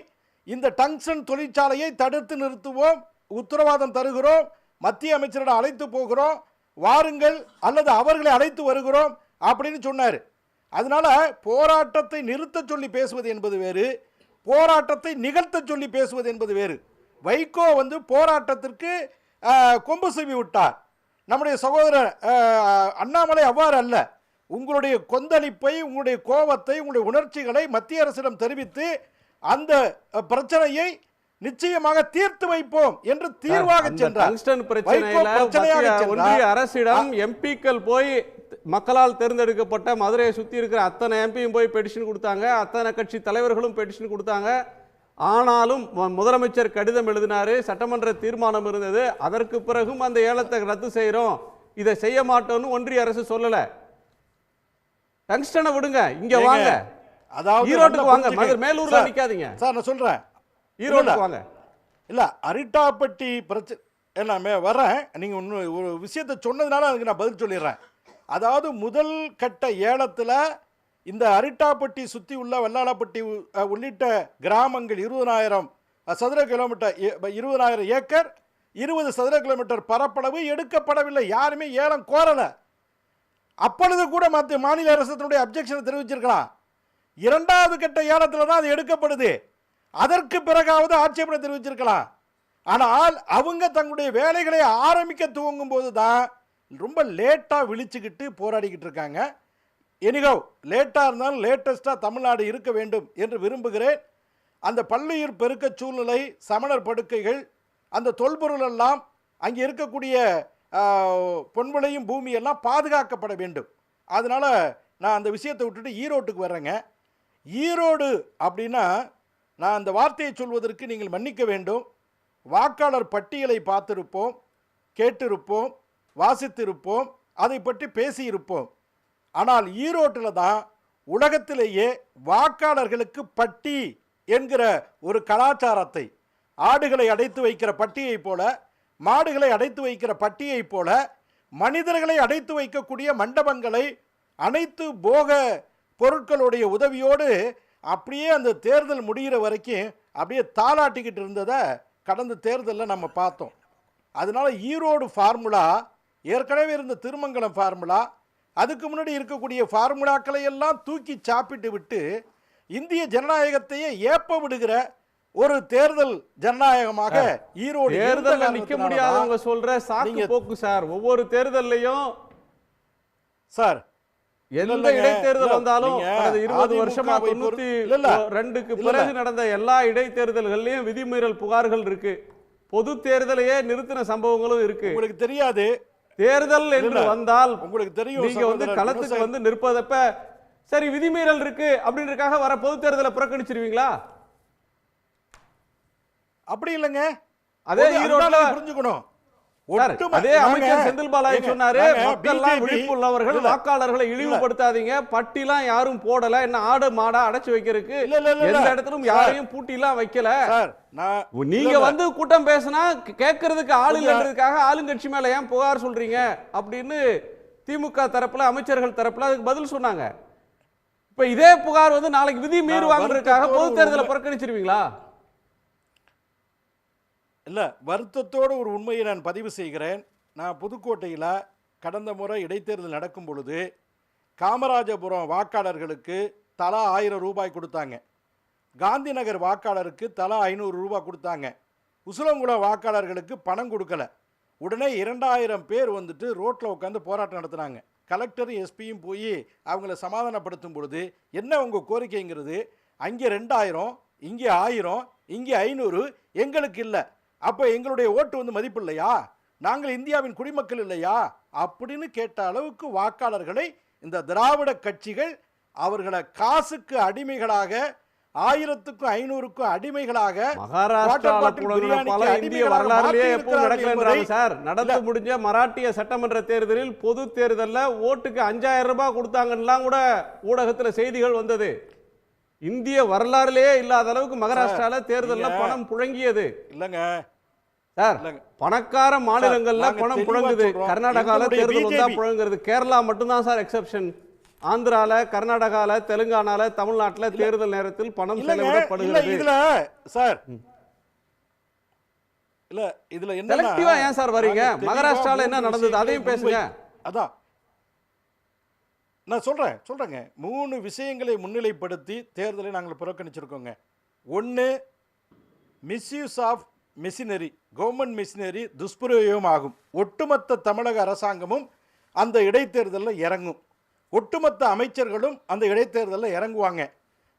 இந்த டங்ஸ்டன் தொழிற்சாலையை தடுத்து நிறுத்துவோம், உத்தரவாதம் தருகிறோம், மத்திய அமைச்சரிடம் அழைத்து போகிறோம், வாருங்கள் அல்லது அவர்களை அழைத்து வருகிறோம் அப்படின்னு சொன்னார். அதனால போராட்டத்தை நிறுத்த சொல்லி பேசுவது என்பது வேறு, போராட்டத்தை நிகழ்த்த சொல்லி பேசுவது என்பது வேறு. வைகோ வந்து போராட்டத்திற்கு கொம்பு செய்வி விட்டார். நம்முடைய சகோதரர் அண்ணாமலை அவ்வாறு அல்ல. உங்களுடைய கொந்தளிப்பை, உங்களுடைய கோபத்தை, உங்களுடைய உணர்ச்சிகளை மத்திய அரசிடம் தெரிவித்து அந்த பிரச்சனையை நிச்சயமாக தீர்த்து வைப்போம் என்று தீர்வாக சென்றார். ஒன்றிய அரசிடம் எம்பிக்கள் போய் மக்களால் தேர்ந்தெடுக்கப்பட்ட மதுரையை சுற்றி இருக்கிற அத்தனை எம்பியும் போய் பெட்டிஷன் கொடுத்தாங்க, அத்தனை கட்சி தலைவர்களும் பெட்டிஷன் கொடுத்தாங்க. ஆனாலும் முதலமைச்சர் கடிதம் எழுதினாரு, சட்டமன்ற தீர்மானம் இருந்தது. அதற்கு பிறகும் அந்த ஏலத்தை ரத்து செய்யறோம், இதை செய்ய மாட்டோம்னு ஒன்றிய அரசு சொல்லல. டங்ஸ்டனை விடுங்க, இங்க வாங்க, அதாவது ஈரோட்டுக்கு வாங்க, மேலூர்ல நிக்காதீங்க சார். நான் சொல்றேன், ஈரோட்டுக்கு வாங்க. இல்ல அரிட்டாப்பட்டி பிரச்சனை எல்லாமே வரேன். நீங்க ஒரு விஷயத்தை சொன்னதுனால அதுக்கு நான் பதில் சொல்லிடுறேன். அதாவது முதல் கட்ட ஏலத்தில் இந்த அரிட்டாப்பட்டி சுற்றி உள்ள வல்லாளப்பட்டி உள்ளிட்ட கிராமங்கள் 20,000 சதுர கிலோமீட்டர், 20,000 ஏக்கர், 20 சதுர கிலோமீட்டர் பரப்பளவு எடுக்கப்படவில்லை. யாருமே ஏலம் கோரலை. அப்பொழுது கூட மற்ற மாநில அரசு தன்னுடைய அப்ஜெக்ஷனை தெரிவிச்சிருக்கலாம். இரண்டாவது கட்ட ஏலத்தில் தான் அது எடுக்கப்படுது. அதற்கு பிறகாவது ஆட்சேபனை தெரிவிச்சிருக்கலாம். ஆனால் அவங்க தங்களுடைய வேலைகளை ஆரம்பிக்க துவங்கும் போது தான் ரொம்ப லேட்டாக விழிச்சுக்கிட்டு போராடிக்கிட்டு இருக்காங்க. எனிகோ லேட்டாக இருந்தாலும் லேட்டஸ்ட்டாக தமிழ்நாடு இருக்க வேண்டும் என்று விரும்புகிறேன். அந்த பல்லுயிர் பெருக்க சூழ்நிலை, சமணர் படுக்கைகள், அந்த தொல்பொருள் எல்லாம் அங்கே இருக்கக்கூடிய பொன்விளையும் பூமியெல்லாம் பாதுகாக்கப்பட வேண்டும். அதனால் நான் அந்த விஷயத்தை விட்டுட்டு ஈரோட்டுக்கு வர்றேங்க. ஈரோடு அப்படின்னா நான் அந்த வார்த்தையை சொல்வதற்கு நீங்கள் மன்னிக்க வேண்டும். வாக்காளர் பட்டியலை பார்த்திருப்போம், கேட்டிருப்போம், வாசித்திருப்போம், அதை பற்றி பேசியிருப்போம். ஆனால் ஈரோட்டில் தான் உலகத்திலேயே வாக்காளர்களுக்கு பட்டி என்கிற ஒரு கலாச்சாரத்தை, ஆடுகளை அடைத்து வைக்கிற பட்டியை போல, மாடுகளை அடைத்து வைக்கிற பட்டியை போல, மனிதர்களை அடைத்து வைக்கக்கூடிய மண்டபங்களை அனைத்து போக பொருட்களுடைய உதவியோடு அப்படியே அந்த தேர்தல் முடிகிற வரைக்கும் அப்படியே தாளாட்டிக்கிட்டு இருந்ததை கடந்த தேர்தலில் நம்ம பார்த்தோம். அதனால ஈரோடு ஃபார்முலா, ஏற்கனவே இருந்த திருமங்கலம் ஃபார்முலா, அதுக்கு முன்னாடி இருக்கக்கூடிய ஃபார்முலாக்களை எல்லாம் தூக்கி சாப்பிட்டு விட்டு இந்திய ஜனநாயகத்தையே ஏப்ப விடுகிற ஒரு தேர்தல் ஜனநாயகமாக ஈரோடு தேர்தல்ல நிக்க முடியாதவங்க சொல்ற சாக்கு போக்கு சார். ஒவ்வொரு தேர்தல்லையும் சார் எந்த இடைத்தேர்தல் வந்தாலும் கடந்த 20 வருஷமா 92க்கு பிறகு நடந்த எல்லா இடைத்தேர்தல்கள்லயும் விதிமீறல் புகார்கள் இருக்கு. பொது தேர்தலையே நிறுத்தின சம்பவங்களும் இருக்கு. உங்களுக்கு தெரியாது. தேர்தல் என்று வந்தால் உங்களுக்கு தெரியும், நீங்க வந்து களத்துக்கு வந்து நிற்பதப்ப சரி விதிமீறல் இருக்கு அப்படின்றதுக்காக வர பொது தேர்தலை புறக்கணிச்சிருவீங்களா? அப்படி இல்லைங்க. அதே ஈரோட்ல புரிஞ்சுக்கணும். அதே அமைச்சர் செந்தில் பாலாஜி சொன்னாரு, மக்கள்லாம் விழிப்புள்ளவர்கள், வாக்காளர்களை இழிவுபடுத்தாதீங்க, பட்டிலாம் யாரும் போடல, என்ன ஆடு மாடா அடைச்சு வைக்கிறதுக்கு எந்த இடத்திலும் யாரையும் பூட்டிலாம் வைக்கல. நீங்க வந்து கூட்டம் பேசினா கேட்கறதுக்கு ஆள் இல்லைன்றதுக்காக ஆளுங்கட்சி மேல ஏன் புகார் சொல்றீங்க அப்படின்னு திமுக தரப்புல, அமைச்சர்கள் தரப்புல அதுக்கு பதில் சொன்னாங்க. இப்ப இதே புகார் வந்து நாளைக்கு விதி மீறுவாங்கன்றதுக்காக பொது தேர்தலை புறக்கணிச்சிருவீங்களா? இல்லை, வருத்தத்தோடு ஒரு உண்மையை நான் பதிவு செய்கிறேன். நான் புதுக்கோட்டையில் கடந்த முறை இடைத்தேர்தல் நடக்கும் பொழுது காமராஜபுரம் வாக்காளர்களுக்கு தலா 1000 ரூபாய் கொடுத்தாங்க. காந்தி நகர் வாக்காளருக்கு தலா 500 ரூபாய் கொடுத்தாங்க. உசிலங்குளம் வாக்காளர்களுக்கு பணம் கொடுக்கல. உடனே 2000 பேர் வந்துட்டு ரோட்டில் உட்காந்து போராட்டம் நடத்துனாங்க. கலெக்டரும் எஸ்பியும் போய் அவங்கள சமாதானப்படுத்தும் பொழுது என்ன உங்கள் கோரிக்கைங்கிறது, அங்கே 2000, இங்கே 1000, இங்கே 500, எங்களுக்கு இல்லை, அப்போ எங்களுடைய ஓட்டு வந்து மதிப்பு இல்லையா, நாங்கள் இந்தியாவின் குடிமக்கள் இல்லையா அப்படின்னு கேட்ட அளவுக்கு வாக்காளர்களை இந்த திராவிட கட்சிகள் அவர்களை காசுக்கு அடிமைகளாக, 1000க்கும் 500க்கும் அடிமைகளாக, நடந்து முடிஞ்ச மராட்டிய சட்டமன்ற தேர்தலில் பொது தேர்தலில் ஓட்டுக்கு 5000 ரூபாய் கொடுத்தாங்கலாம் கூட ஊடகத்துல செய்திகள் வந்தது. இந்திய வரலாறுலேயே இல்லாத அளவுக்கு மகாராஷ்டிரால தேர்தல்ல பணம் புழங்கியது. இல்லங்க சார், பணக்கார மாநிலங்கள்ல பணம் புழங்குது. கர்நாடகால தேர்தல் வந்தா புழங்குறது. கேரளா மட்டும்தான் சார் எக்ஸெப்ஷன். ஆந்திரால, கர்நாடகால, தெலுங்கானால, தமிழ்நாட்டுல தேர்தல் நேரத்தில் பணம் செலவிடப்படுகிறது. இதுல சார் இல்ல இதுல என்ன செலக்டிவா ஏன் சார் வரீங்க? மகாராஷ்டிரால என்ன நடந்தது அதையும் பேசுங்க. அதான் நான் சொல்றேங்க. 3 விஷயங்களை முன்னிலைப்படுத்தி தேர்தலை நாங்கள் புறக்கணிச்சிருக்கோங்க. ஒன்று, misuse of machinery, government machinery துஷ்பிரயோகம் ஆகும். ஒட்டுமொத்த தமிழக அரசாங்கமும் அந்த இடைத்தேர்தலில் இறங்கும். ஒட்டுமொத்த அமைச்சர்களும் அந்த இடைத்தேர்தலில் இறங்குவாங்க.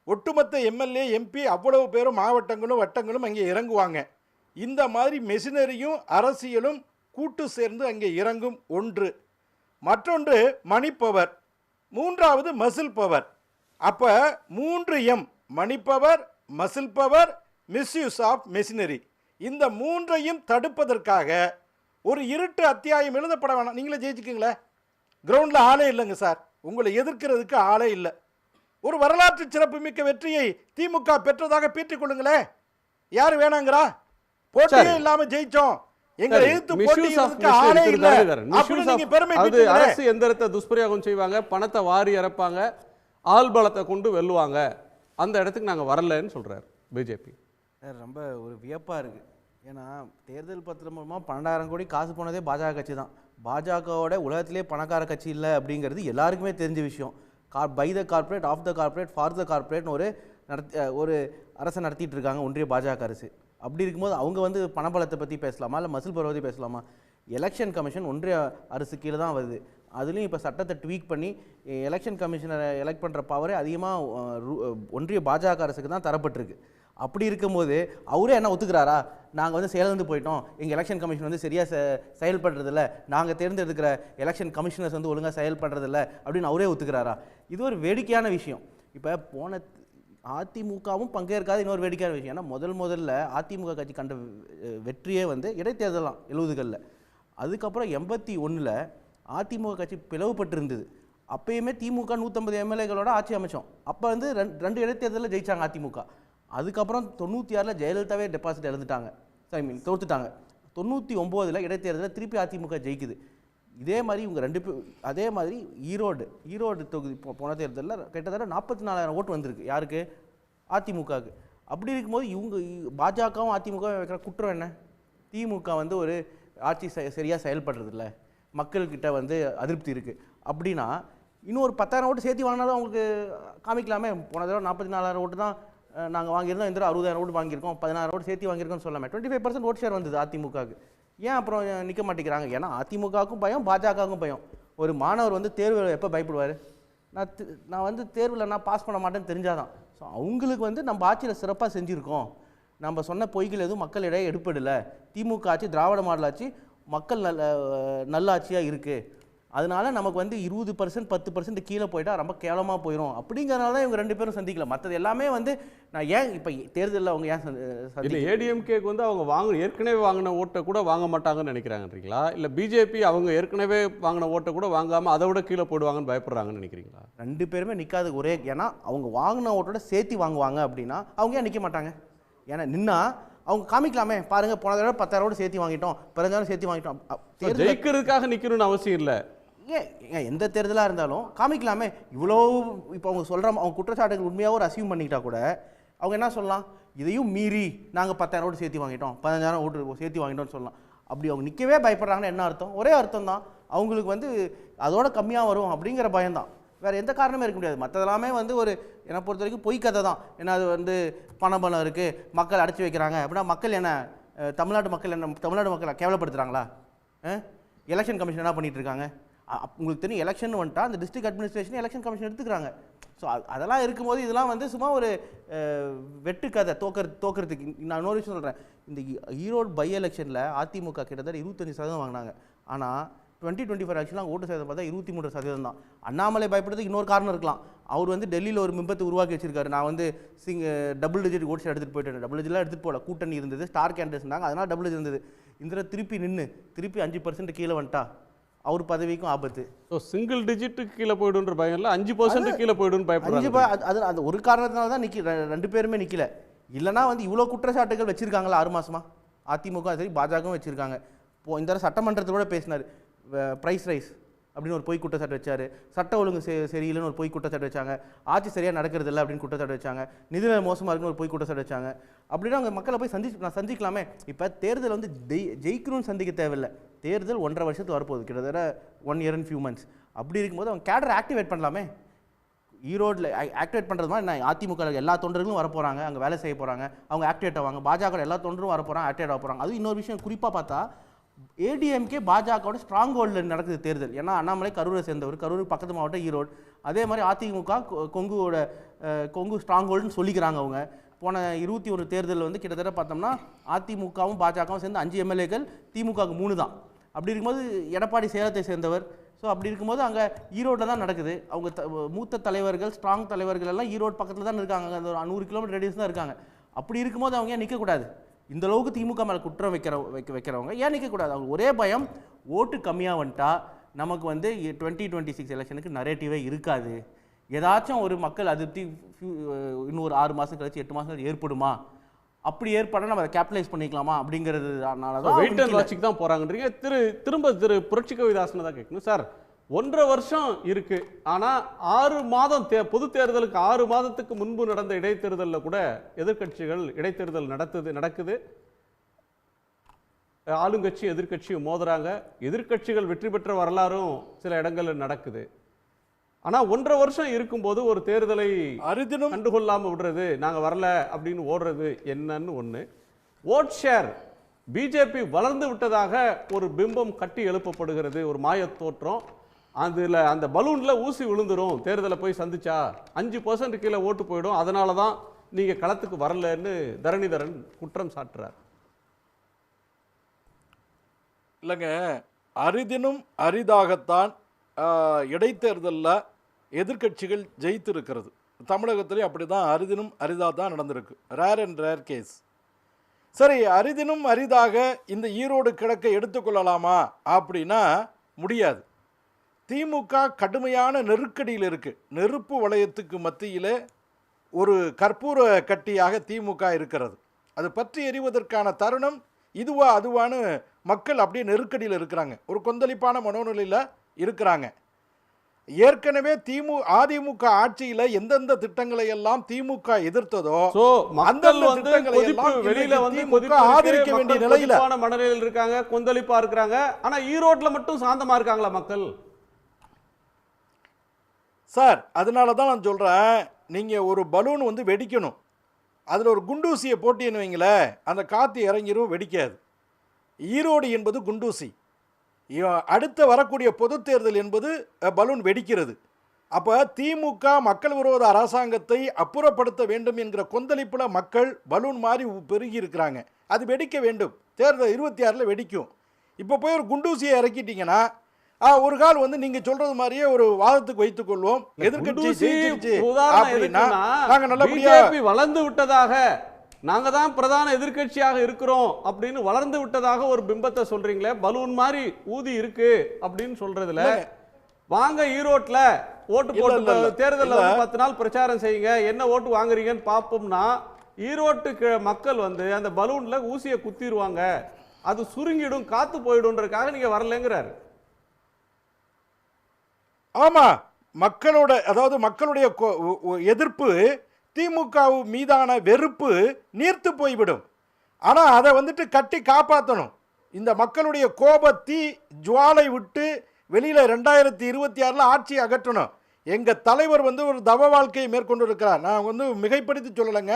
ஒட்டுமொத்த எம்எல்ஏ, எம்பி அவ்வளவு பேரும் மாவட்டங்களும் வட்டங்களும் அங்கே இறங்குவாங்க. இந்த மாதிரி மெஷினரியும் அரசியலும் கூட்டு சேர்ந்து அங்கே இறங்கும். ஒன்று. மற்றொன்று மணி பவர், மூன்றாவது மசில் பவர். அப்போ 3M, money power, muscle power, misuse of machinery, இந்த 3ஐயும் தடுப்பதற்காக ஒரு இருட்டு அத்தியாயம் எழுதப்பட வேணாம். நீங்களே ஜெயிச்சுக்கீங்களே, கிரவுண்டில் ஆளே இல்லைங்க சார், உங்களை எதிர்க்கிறதுக்கு ஆளே இல்லை. ஒரு வரலாற்று சிறப்புமிக்க வெற்றியை திமுக பெற்றதாக பீற்றிக் கொள்ளுங்களே. யார் வேணாங்கிறா? போட்டியே இல்லாம ஜெயிச்சோம், எங்களை எதிர்த்து போட்டியிடுறதுக்கு ஆளே இல்லை அப்படின்னு நீங்க பெருமை பீற்றுங்களே. அரசு எந்திரத்தை துஷ்பிரயோகம் செய்வாங்க, பணத்தை வாரி இறப்பாங்க, ஆள் பலத்தை கொண்டு வெல்லுவாங்க. அந்த இடத்துக்கு நாங்கள் வரலன்னு சொல்றாரு பிஜேபி. ரொம்ப ஒரு வியப்பாக இருக்குது. ஏன்னா தேர்தல் பத்திரம் மூலமாக 12,000 கோடி காசு போனதே பாஜக கட்சி தான். பாஜகவோட உலகத்திலே பணக்கார கட்சி இல்லை அப்படிங்கிறது எல்லாருக்குமே தெரிஞ்ச விஷயம். By the corporate, of the corporate, for the கார்ப்பரேட்னு ஒரு அரசை நடத்திட்டு இருக்காங்க ஒன்றிய பாஜக அரசு. அப்படி இருக்கும்போது அவங்க வந்து பணபலத்தை பற்றி பேசலாமா இல்லை மசில் பருவத்தை பேசலாமா? எலெக்ஷன் கமிஷன் ஒன்றிய அரசு கீழே தான் வருது. அதுலேயும் இப்போ சட்டத்தை ட்வீக் பண்ணி எலெக்ஷன் கமிஷனரை எலெக்ட் பண்ணுற பவரே அதிகமாக ஒன்றிய பாஜக அரசுக்கு தான் தரப்பட்டிருக்கு. அப்படி இருக்கும்போது அவரே என்ன ஒத்துக்கிறாரா? நாங்கள் வந்து செயலிழந்து போயிட்டோம், எங்கள் எலெக்ஷன் கமிஷன் வந்து சரியாக செயல்படுறதில்ல, நாங்கள் தேர்ந்தெடுக்கிற எலெக்ஷன் கமிஷனர்ஸ் வந்து ஒழுங்காக செயல்படுறதில்ல அப்படின்னு அவரே ஒத்துக்கிறாரா? இது ஒரு வேடிக்கையான விஷயம். இப்போ போன அதிமுகவும் பங்கேற்காத இன்னொரு வேடிக்கையான விஷயம். ஏன்னா முதல்ல அதிமுக கட்சி கண்ட வெற்றியே வந்து இடைத்தேர்தலாம் 70களில். அதுக்கப்புறம் 81ல் அதிமுக கட்சி பிளவுபட்டிருந்தது. அப்பயுமே திமுக 150 எம்எல்ஏகளோட ஆட்சி அமைச்சோம். அப்போ வந்து 2 இடைத்தேர்தலில் ஜெயிச்சாங்க அதிமுக. அதுக்கப்புறம் 96ல் ஜெயலலிதாவே டெபாசிட் இழந்துட்டாங்க, தோற்றுட்டாங்க. 99ல் இடைத்தேர்தலில் திருப்பி அதிமுக ஜெயிக்குது. இதே மாதிரி இவங்க 2 பேர். அதே மாதிரி ஈரோடு தொகுதி போன தேர்தலில் கிட்டத்தட்ட 44,000 ஓட்டு வந்திருக்கு. யாருக்கு? அதிமுகவுக்கு. அப்படி இருக்கும்போது இவங்க பாஜகவும் அதிமுகவும் வைக்கிற குற்றம் என்ன? திமுக வந்து ஒரு ஆட்சி சரியாக செயல்படுறதில்ல, மக்கள்கிட்ட வந்து அதிருப்தி இருக்குது அப்படின்னா இன்னும் ஒரு 10,000 ஓட்டு சேர்த்து வாங்கினாலும் அவங்களுக்கு காமிக்கலாமே. போன தடவை 44,000 ஓட்டு தான் நாங்கள் வாங்கியிருந்தோம், இந்த 60,000 ஓட்டு வாங்கியிருக்கோம், 16,000 ஓட்டு சேர்த்து வாங்கியிருக்கோம்னு சொல்லாமல் 25% ஓட் ஷேர் வந்தது அதிமுகவுக்கு. ஏன் அப்புறம் நிற்க மாட்டேங்கிறாங்க? ஏன்னா அதிமுகவுக்கும் பயம், பாஜகவுக்கும் பயம். ஒரு மாணவர் வந்து தேர்வில் எப்போ பயப்படுவார்? நான் வந்து தேர்வில் நான் பாஸ் பண்ண மாட்டேன்னு தெரிஞ்சாதான். ஸோ அவங்களுக்கு வந்து நம்ம ஆட்சியில் சிறப்பாக செஞ்சுருக்கோம், நம்ம சொன்ன பொய்கள் எதுவும் மக்களிடையே எடுப்படலை, திமுக ஆட்சி திராவிட மாடல் ஆட்சி மக்கள் நல்ல ஆட்சியாக இருக்குது, அதனால நமக்கு வந்து 20% 10% கீழே போயிட்டா ரொம்ப கேவலமாக போயிடும் அப்படிங்கிறனால தான் இவங்க 2 பேரும் சந்திக்கல. மற்றது எல்லாமே வந்து நான் ஏன் இப்போ தேர்தலில் அவங்க ஏன் இல்லை ஏடிஎம்கேக்கு வந்து அவங்க ஏற்கனவே வாங்கின ஓட்டை கூட வாங்க மாட்டாங்கன்னு நினைக்கிறாங்கன்றீங்களா? இல்லை பிஜேபி அவங்க ஏற்கனவே வாங்கின ஓட்டை கூட வாங்காமல் அதை விட கீழே போயிடுவாங்கன்னு பயப்படுறாங்கன்னு நினைக்கிறீங்களா? 2 பேருமே நிற்காது ஒரே. ஏன்னா அவங்க வாங்கின ஓட்டோட சேர்த்து வாங்குவாங்க அப்படின்னா அவங்க ஏன் நிற்க மாட்டாங்க? ஏன்னா நின்னா அவங்க காமிக்கலாமே, பாருங்க போன தடவை 10,000 ஓட்டு சேர்த்து வாங்கிட்டோம், 15,000 சேர்த்து வாங்கிட்டோம். ஜெயிக்கிறதுக்காக நிற்கணும்னு அவசியம் இல்லை. ஏன் எந்த தேர்தலாக இருந்தாலும் காமிக்கலாமே. இவ்வளோ இப்போ அவங்க சொல்கிற அவங்க குற்றச்சாட்டுகள் உண்மையாக ஒரு அசியூம் பண்ணிக்கிட்டா கூட அவங்க என்ன சொல்லலாம்? இதையும் மீறி நாங்கள் 10,000 ஓட்டு சேர்த்து வாங்கிட்டோம், 15,000 ஓட்டு சேர்த்து வாங்கிட்டோம்னு சொல்லலாம். அப்படி அவங்க நிற்கவே பயப்படுறாங்கன்னா என்ன அர்த்தம்? ஒரே அர்த்தம் தான், அவங்களுக்கு வந்து அதோட கம்மியாக வரும் அப்படிங்கிற பயம்தான், வேறு எந்த காரணமே இருக்க முடியாது. மற்றதெல்லாமே வந்து ஒரு என்னை பொறுத்த வரைக்கும் பொய் கதை தான். ஏன்னா அது வந்து பணபலம் இருக்குது, மக்கள் அடைச்சி வைக்கிறாங்க அப்படின்னா மக்கள் என்ன தமிழ்நாட்டு மக்களை கேவலப்படுத்துகிறாங்களா? எலெக்ஷன் கமிஷன் என்ன பண்ணிகிட்டு இருக்காங்க? உங்களுக்கு தெரியும், எலெக்ஷன் வந்துட்டா அந்த டிஸ்ட்ரிக்ட் அட்மினிஸ்ட்ரேஷன் எலெக்ஷன் கமிஷன் எடுத்துக்கிறாங்க. ஸோ அதெல்லாம் இருக்கும்போது இதெல்லாம் வந்து சும்மா ஒரு வெட்டு கதை தோக்கிறதுக்கு. நான் இன்னொரு விஷயம் சொல்கிறேன், இந்த ஈரோடு பை எலெக்ஷனில் அதிமுக கிட்டத்தட்ட 25% வாங்கினாங்க. ஆனால் 2024 எலெக்ஷன்லாம் ஓட்டு சதவீதம் பார்த்தா 23% தான். அண்ணாமலை பயப்படுறதுக்கு இன்னொரு காரணம் இருக்கலாம். அவர் வந்து டெல்லியில் ஒரு பிம்பத்தை உருவாக்கி வச்சிருக்காரு, நான் வந்து டபுள் டிஜிட் ஓட்ஸ் எடுத்துகிட்டு போயிட்டேன். டபுள் டிஜிட்லாம் எடுத்துகிட்டு போகல, கூட்டணி இருந்தது, ஸ்டார் கேண்டர்ஸ் இருந்தாங்க, அதனால் டபுள் டிஜிட் இருந்தது. இந்த திருப்பி 5% கீழே வந்துட்டா அவர் பதவிக்கும் ஆபத்து. ஸோ சிங்கிள் டிஜிட்டுக்கு கீழே போய்டுன்ற பயம் இல்லை, 5% கீழே போய்டுன்னு பயப்படுறாங்க. அது ஒரு காரணத்தினால தான் 2 பேருமே நிற்கல. இல்லைனா வந்து இவ்வளோ குற்றச்சாட்டுகள் வச்சுருக்காங்களா 6 மாதமா? அதிமுக சரி பாஜகவும் வச்சுருக்காங்க. இப்போ இந்த சட்டமன்றத்தோட பேசினார், ப்ரைஸ் ரைஸ் அப்படின்னு ஒரு பொய் குற்றச்சாட்டு வச்சார், சட்ட ஒழுங்கு சரியில்லைன்னு ஒரு பொய் குற்றச்சாட்டு வச்சாங்க, ஆட்சி சரியாக நடக்கிறது இல்லை அப்படின்னு குற்றச்சாட்டு வச்சாங்க, நிதிநிலை மோசமாக இருக்குன்னு ஒரு பொய் குற்றச்சாட்டு வச்சாங்க. அப்படின்னா அவங்க மக்களை போய் சந்திக்கலாமே. இப்போ தேர்தல் வந்து ஜெயிக்கணும்னு சந்திக்க தேவையில்லை, தேர்தல் 1.5 வருஷத்துக்கு வரப்போகுது, கிட்டத்தட்ட 1 year and few months. அப்படி இருக்கும்போது அவங்க கேடரை ஆக்டிவேட் பண்ணலாமே. ஈரோடில் ஆக்டிவேட் பண்ணுறது மாதிரி நான் அதிமுக எல்லா தொண்டர்களும் வர போகிறாங்க, அங்கே வேலை செய்ய போகிறாங்க, அவங்க ஆக்டிவேட் ஆவாங்க. பாஜக எல்லா தொண்டரும் வர போகிறாங்க, ஆக்டிவேட் ஆக போகிறாங்க. அது இன்னொரு விஷயம், குறிப்பாக பார்த்தா ஏடிஎம்கே பாஜகவோட ஸ்ட்ராங் ஹோல்டில் நடக்குது தேர்தல். ஏன்னா அண்ணாமலை கரூரை சேர்ந்தவர், கரூர் பக்கத்து மாவட்டம் ஈரோடு. அதே மாதிரி அதிமுக கொங்கு ஸ்ட்ராங் ஹோல்டுன்னு சொல்லிக்கிறாங்க அவங்க. போன 21 தேர்தலில் வந்து கிட்டத்தட்ட பார்த்தோம்னா அதிமுகவும் பாஜகவும் சேர்ந்து 5 எம்எல்ஏக்கள், திமுகவுக்கு 3 தான். அப்படி இருக்கும்போது எடப்பாடி சேலத்தை சேர்ந்தவர். ஸோ அப்படி இருக்கும்போது அங்கே ஈரோட்டில் தான் நடக்குது. அவங்க மூத்த தலைவர்கள், ஸ்ட்ராங் தலைவர்கள் எல்லாம் ஈரோடு பக்கத்தில் தான் இருக்காங்க, அந்த 100 கிலோமீட்டர் ரேடியஸ் தான் இருக்காங்க. அப்படி இருக்கும்போது அவங்க ஏன் நிற்கக்கூடாது? இந்த அளவுக்கு திமுக மேலே குற்றம் வைக்கிறவங்க ஏன் நிற்கக்கூடாது? அவங்க ஒரே பயம், ஓட்டு கம்மியாக வந்துட்டா நமக்கு வந்து 2026 எலெக்ஷனுக்கு நரேட்டிவே இருக்காது, ஏதாச்சும் ஒரு மக்கள் அதிருப்தி இன்னொரு 6 மாதம் கழிச்சு 8 மாதம் கழிச்சு ஏற்படுமா, அப்படி ஏற்பட நம்ம அதை கேபிட்டலைஸ் பண்ணிக்கலாமா அப்படிங்கிறதுனால தான் வெயிட் அண்ட் வாட்சிக்கு தான் போகிறாங்கன்றீங்க. திரும்ப புரட்சி கவிதாசனை தான் கேட்கணும் சார். 1.5 வருஷம் இருக்கு, ஆனால் 6 மாதம் பொது தேர்தலுக்கு 6 மாதத்துக்கு முன்பு நடந்த இடைத்தேர்தலில் கூட எதிர்க்கட்சிகள் இடைத்தேர்தல் நடக்குது. ஆளுங்கட்சியும் எதிர்க்கட்சியும் மோதுறாங்க. எதிர்க்கட்சிகள் வெற்றி பெற்ற வரலாறும் சில இடங்களில் நடக்குது. ஆனா 1.5 வருஷம் இருக்கும்போது ஒரு தேர்தலை அரிதினும் கண்டுகொள்ளாம விடுறது, நாங்க வரல அப்படின்னு ஓடுறது என்னன்னு ஒண்ணு. ஓட் ஷேர் பிஜேபி வளர்ந்து விட்டதாக ஒரு பிம்பம் கட்டி எழுப்பப்படுகிறது, ஒரு மாயத் தோற்றம். அதுல அந்த பலூன்ல ஊசி விழுந்துரும், தேர்தலை போய் சந்திச்சா 5% கீழே ஓட்டு போயிடும், அதனால தான் நீங்க களத்துக்கு வரலன்னு தரணிதரன் குற்றம் சாட்டுறார். இல்லைங்க, அரிதினும் அரிதாகத்தான் இடைத்தேர்தலில் எதிர்க்கட்சிகள் ஜெயித்திருக்கிறது. தமிழகத்திலேயும் அப்படி தான் அரிதினும் அரிதாக தான் நடந்திருக்கு. Rare and rare case. சரி, அரிதினும் அரிதாக இந்த ஈரோடு கிழக்கை எடுத்துக்கொள்ளலாமா அப்படின்னா முடியாது. திமுக கடுமையான நெருக்கடியில் இருக்குது. நெருப்பு வளையத்துக்கு மத்தியில் ஒரு கற்பூர கட்டியாக திமுக இருக்கிறது. அது பற்றி எறிவதற்கான தருணம் இதுவா அதுவான்னு மக்கள் அப்படியே நெருக்கடியில் இருக்கிறாங்க, ஒரு கொந்தளிப்பான மனோநிலையில் இருக்கிறாங்க. ஏற்கனவே அதிமுக ஆட்சியில் எந்தெந்த திட்டங்களை எல்லாம் திமுக எதிர்த்ததோ மக்கள் வந்து வெளியில வந்து ஆதரிக்க வேண்டிய நிலையில மனநிலையில் இருக்காங்க, கொந்தளிப்பா இருக்கிறாங்க. ஆனா ஈரோட்ல மட்டும் சாந்தமா இருக்காங்களா மக்கள்? சார், அதனால தான் நான் சொல்றேன், நீங்க ஒரு பலூன் வந்து வெடிக்கணும், அதுல ஒரு குண்டூசியை போட்டின்னு வைங்களேன், அந்த காத்து இறங்கிரும், வெடிக்காது. ஈரோடு என்பது குண்டூசி. அடுத்த வரக்கூடிய பொது தேர்தல் என்பது பலூன் வெடிக்கிறது. அப்போ திமுக மக்கள் விரோத அரசாங்கத்தை அப்புறப்படுத்த வேண்டும் என்கிற கொந்தளிப்பில் மக்கள் பலூன் மாதிரி பெருகி இருக்கிறாங்க. அது வெடிக்க வேண்டும், தேர்தல் 26 வெடிக்கும். இப்போ போய் ஒரு குண்டூசியை இறக்கிட்டீங்கன்னா ஒரு கால் வந்து நீங்க சொல்றது மாதிரியே ஒரு வாதத்துக்கு வைத்துக் கொள்வோம், எதிர்க்கட்சி ஜெயிச்சிருச்சு அப்படின்னா நாங்க நல்லபடியா வளர்ந்து விட்டதாக, நாங்க தான் பிரதான எதிர்க்கட்சியாக இருக்கிறோம் அப்படின்னு வளர்ந்து விட்டதாக ஒரு பிம்பத்தை சொல்றீங்களே, பலூன் மாதிரி ஊதி இருக்கு அப்படின்னு சொல்றதுல வாங்க ஈரோட்ல ஓட்டு போட்டு தேர்தலில் 10 நாள் பிரச்சாரம் செய்யுங்க, என்ன ஓட்டு வாங்குறீங்கன்னு பார்ப்போம்னா ஈரோட்டு மக்கள் வந்து அந்த பலூன்ல ஊசியை குத்திடுவாங்க, அது சுருங்கிடும், காத்து போயிடும்ன்றதுக்காக நீங்க வரலங்கிறாரு. ஆமா, மக்களோட அதாவது மக்களுடைய எதிர்ப்பு, திமுக மீதான வெறுப்பு நீர்த்து போய்விடும். ஆனால் அதை வந்துட்டு கட்டி காப்பாற்றணும். இந்த மக்களுடைய கோபத்தி ஜுவாலை விட்டு வெளியில் 2026 ஆட்சி அகற்றணும். எங்கள் தலைவர் வந்து ஒரு தவ வாழ்க்கையை மேற்கொண்டு இருக்கிறார். நான் வந்து மிகைப்படுத்தி சொல்லலைங்க.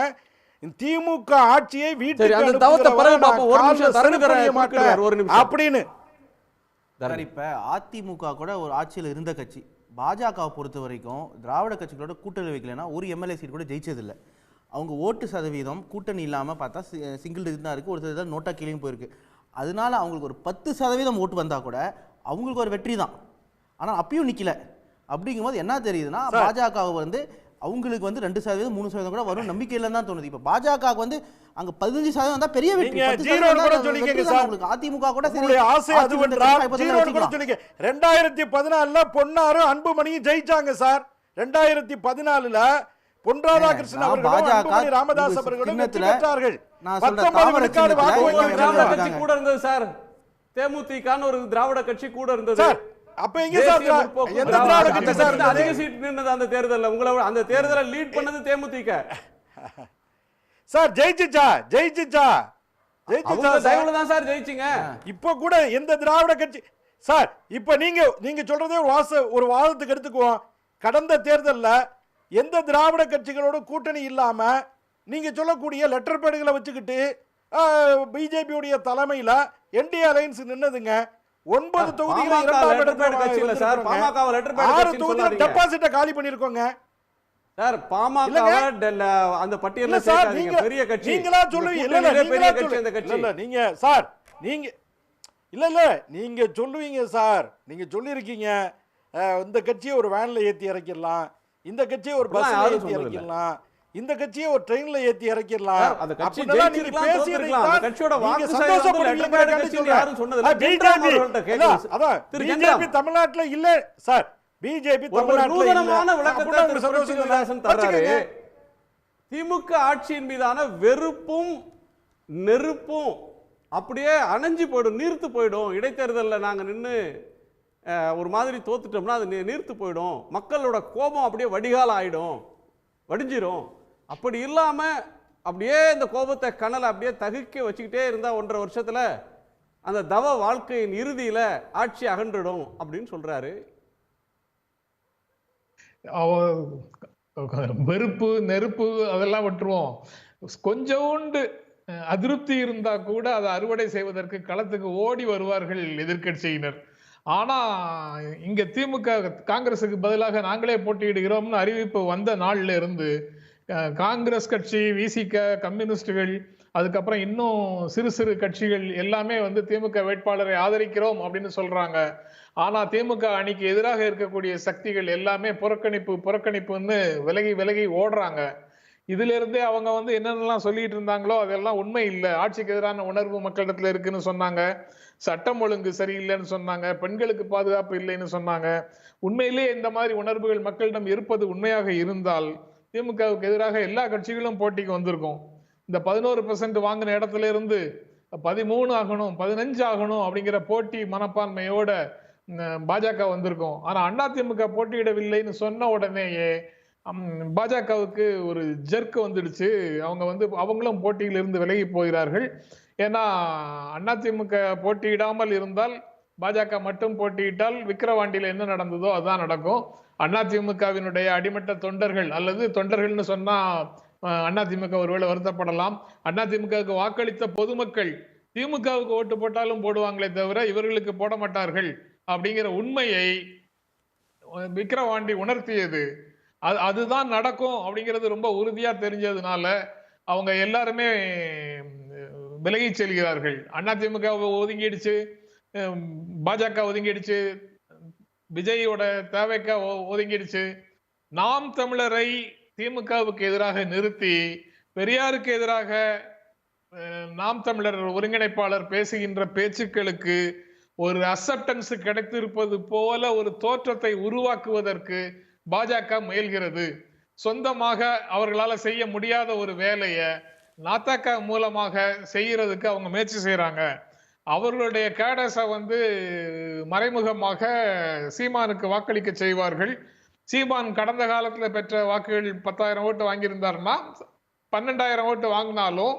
திமுக ஆட்சியை வீட்டுக்கு அப்படின்னு. இப்போ அதிமுக கூட ஒரு ஆட்சியில் இருந்த கட்சி. பாஜகவை பொறுத்த வரைக்கும் திராவிட கட்சிகளோட கூட்டணி வைக்கலைன்னா ஒரு எம்எல்ஏ சீட் கூட ஜெயிச்சதில்லை. அவங்க ஓட்டு சதவீதம் கூட்டணி இல்லாமல் பார்த்தா சிங்கிள் டிஜிட் தான் இருக்குது, ஒரு சில நோட்டா கீழேயும் போயிருக்கு. அதனால அவங்களுக்கு ஒரு 10% ஓட்டு வந்தால் கூட அவங்களுக்கு ஒரு வெற்றி தான். ஆனால் அப்பயும் நிற்கல. அப்படிங்கும்போது என்ன தெரியுதுன்னா, பாஜக வந்து அவங்களுக்கு வந்து 2%, 3% கூட வரும் நம்பிக்கையில் தான் தோணுது. இப்போ பாஜக வந்து அங்க 15% வந்தா பெரிய வெற்றி. அதிமுக கூட சரி, ஆசை அது ஒன்றால் 2014 பொன்னாரு அன்புமணியும் ஜெயிச்சாங்க சார். 2014 பொன் ராதாகிருஷ்ணன் அவர்களும் அன்புமணி ராமதாஸ் அவர்களும் வெற்றி பெற்றார்கள். 19 விழுக்காடு வாக்கு வங்கி கூட இருந்தது சார். தேமுதிகன்னு ஒரு திராவிட கட்சி கூட இருந்தது. அப்ப எங்க சார் எந்த திராவிட கட்சி சார் அதிக சீட் நின்னது அந்த தேர்தல்ல? உங்களை அந்த தேர்தலை லீட் பண்ணது தேமுதிக சார். ஜெயிச்சுச்சா தான் சார் ஜெயிச்சிங்க. இப்ப கூட எந்த திராவிட கட்சி சார்? இப்ப நீங்க சொல்றதே ஒரு வாதத்துக்கு எடுத்துக்குவோம். கடந்த தேர்தல்ல எந்த திராவிட கட்சிகளோட கூட்டணி இல்லாம நீங்க சொல்லக்கூடிய லெட்டர் பேடுகளை வச்சுக்கிட்டு பிஜேபியுடைய தலைமையில என்டிஏ அலையன்ஸ் நின்னதுங்க. 9 தொகுதிகளை 6 தொகுதிகளை டெபாசிட்ட காலி பண்ணிருக்கோங்க சார். பாமக அந்த பட்டியல்ல சேர்க்காதீங்க, பெரிய கட்சி. நீங்களா சொல்லுவீங்க நீங்க சார், நீங்க நீங்க சொல்லுவீங்க சார். நீங்க சொல்லிருக்கீங்க இந்த கட்சியை ஒரு வேன்ல ஏத்தி இறக்கிடலாம், இந்த கட்சியை ஒரு பஸ்ல ஏத்தி இறக்கிடலாம், இந்த கட்சியை ஒரு ட்ரெயின்ல ஏத்தி இறக்கிடலாம். அந்த கட்சி ஜெயிச்சிருக்கலாம், தோத்துக்கலாம். அந்த கட்சியோட வாக்கு சதவீதம் யாரும் சொன்னதில்லை. பிஜேபி தமிழ்நாட்டுல இல்ல சார். பிஜேபி திமுக ஆட்சியின் மீதான வெறுப்பும் நெருப்பும் அப்படியே அணைஞ்சு போயிடும், நீர்த்து போயிடும். இடைத்தேர்தலில் நாங்கள் நின்று ஒரு மாதிரி தோத்துட்டோம்னா அது நீர்த்து போயிடும். மக்களோட கோபம் அப்படியே வடிகால் ஆயிடும், வடிஞ்சிரும். அப்படி இல்லாம அப்படியே இந்த கோபத்தை கனலை அப்படியே தகுக்க வச்சுக்கிட்டே இருந்தா 1.5 வருஷத்துல அந்த தவ வாழ்க்கையின் இறுதியில ஆட்சி அகன்றிடும் அப்படின்னு சொல்றாரு. வெறுப்பு நெருப்பு அதெல்லாம் விட்டுருவோம். கொஞ்சோண்டு அதிருப்தி இருந்தா கூட அதை அறுவடை செய்வதற்கு களத்துக்கு ஓடி வருவார்கள் எதிர்க்கட்சியினர். ஆனா இங்க திமுக காங்கிரஸுக்கு பதிலாக நாங்களே போட்டியிடுகிறோம்னு அறிவிப்பு வந்த நாள்ல இருந்து காங்கிரஸ் கட்சி, விசிக, கம்யூனிஸ்டுகள், அதுக்கப்புறம் இன்னும் சிறு சிறு கட்சிகள் எல்லாமே திமுக வேட்பாளரை ஆதரிக்கிறோம் அப்படின்னு சொல்றாங்க. ஆனா திமுக அணிக்கு எதிராக இருக்கக்கூடிய சக்திகள் எல்லாமே புறக்கணிப்புன்னு விலகி விலகி ஓடுறாங்க. இதுல இருந்தே அவங்க என்னென்னலாம் சொல்லிட்டு இருந்தாங்களோ அதெல்லாம் உண்மை இல்லை. ஆட்சிக்கு எதிரான உணர்வு மக்களிடத்துல இருக்குன்னு சொன்னாங்க, சட்டம் ஒழுங்கு சரியில்லைன்னு சொன்னாங்க, பெண்களுக்கு பாதுகாப்பு இல்லைன்னு சொன்னாங்க. உண்மையிலேயே இந்த மாதிரி உணர்வுகள் மக்களிடம் இருப்பது உண்மையாக இருந்தால் திமுகவுக்கு எதிராக எல்லா கட்சிகளும் போட்டிக்கு வந்திருக்கும். இந்த 11% வாங்கின இடத்துல இருந்து 13 ஆகணும், 15 ஆகணும் அப்படிங்கிற போட்டி மனப்பான்மையோட பாஜக வந்திருக்கும். ஆனா அதிமுக போட்டியிடவில்லைன்னு சொன்ன உடனேயே பாஜகவுக்கு ஒரு ஜெர்க் வந்துடுச்சு. அவங்களும் போட்டியிலிருந்து விலகி போகிறார்கள். ஏன்னா அதிமுக போட்டியிடாமல் இருந்தால், பாஜக மட்டும் போட்டியிட்டால் விக்கிரவாண்டியில என்ன நடந்ததோ அதுதான் நடக்கும். அதிமுகவினுடைய அடிமட்ட தொண்டர்கள், அல்லது தொண்டர்கள்னு சொன்னா அதிமுக ஒருவேளை வருத்தப்படலாம், அதிமுகவுக்கு வாக்களித்த பொதுமக்கள் திமுகவுக்கு ஓட்டு போட்டாலும் போடுவாங்களே தவிர இவர்களுக்கு போட மாட்டார்கள் அப்படிங்கிற உண்மையை விக்கிரவாண்டி உணர்த்தியது. அதுதான் நடக்கும் அப்படிங்கிறது ரொம்ப உறுதியா தெரிஞ்சதுனால அவங்க எல்லாருமே விலகி செல்கிறார்கள். அதிமுக ஒதுங்கிடுச்சு, பாஜக ஒதுங்கிடுச்சு, விஜயோட தேவைக்கா ஒதுங்கிடுச்சு. நாம் தமிழரை திமுகவுக்கு எதிராக நிறுத்தி பெரியாருக்கு எதிராக நாம் தமிழர் ஒருங்கிணைப்பாளர் பேசுகின்ற பேச்சுக்களுக்கு ஒரு அக்செப்டன்ஸ் கிடைத்திருப்பது போல ஒரு தோற்றத்தை உருவாக்குவதற்கு பாஜக முயல்கிறது. சொந்தமாக அவர்களால செய்ய முடியாத ஒரு வேலையை நாத்தக மூலமாக செய்யறதுக்கு அவங்க முயற்சி செய்யறாங்க. அவர்களுடைய கேடஸை மறைமுகமாக சீமானுக்கு வாக்களிக்க செய்வார்கள். சீமான் கடந்த காலத்துல பெற்ற வாக்குகள் 10,000 ஓட்டு வாங்கியிருந்தாருன்னா 12,000 ஓட்டு வாங்கினாலும்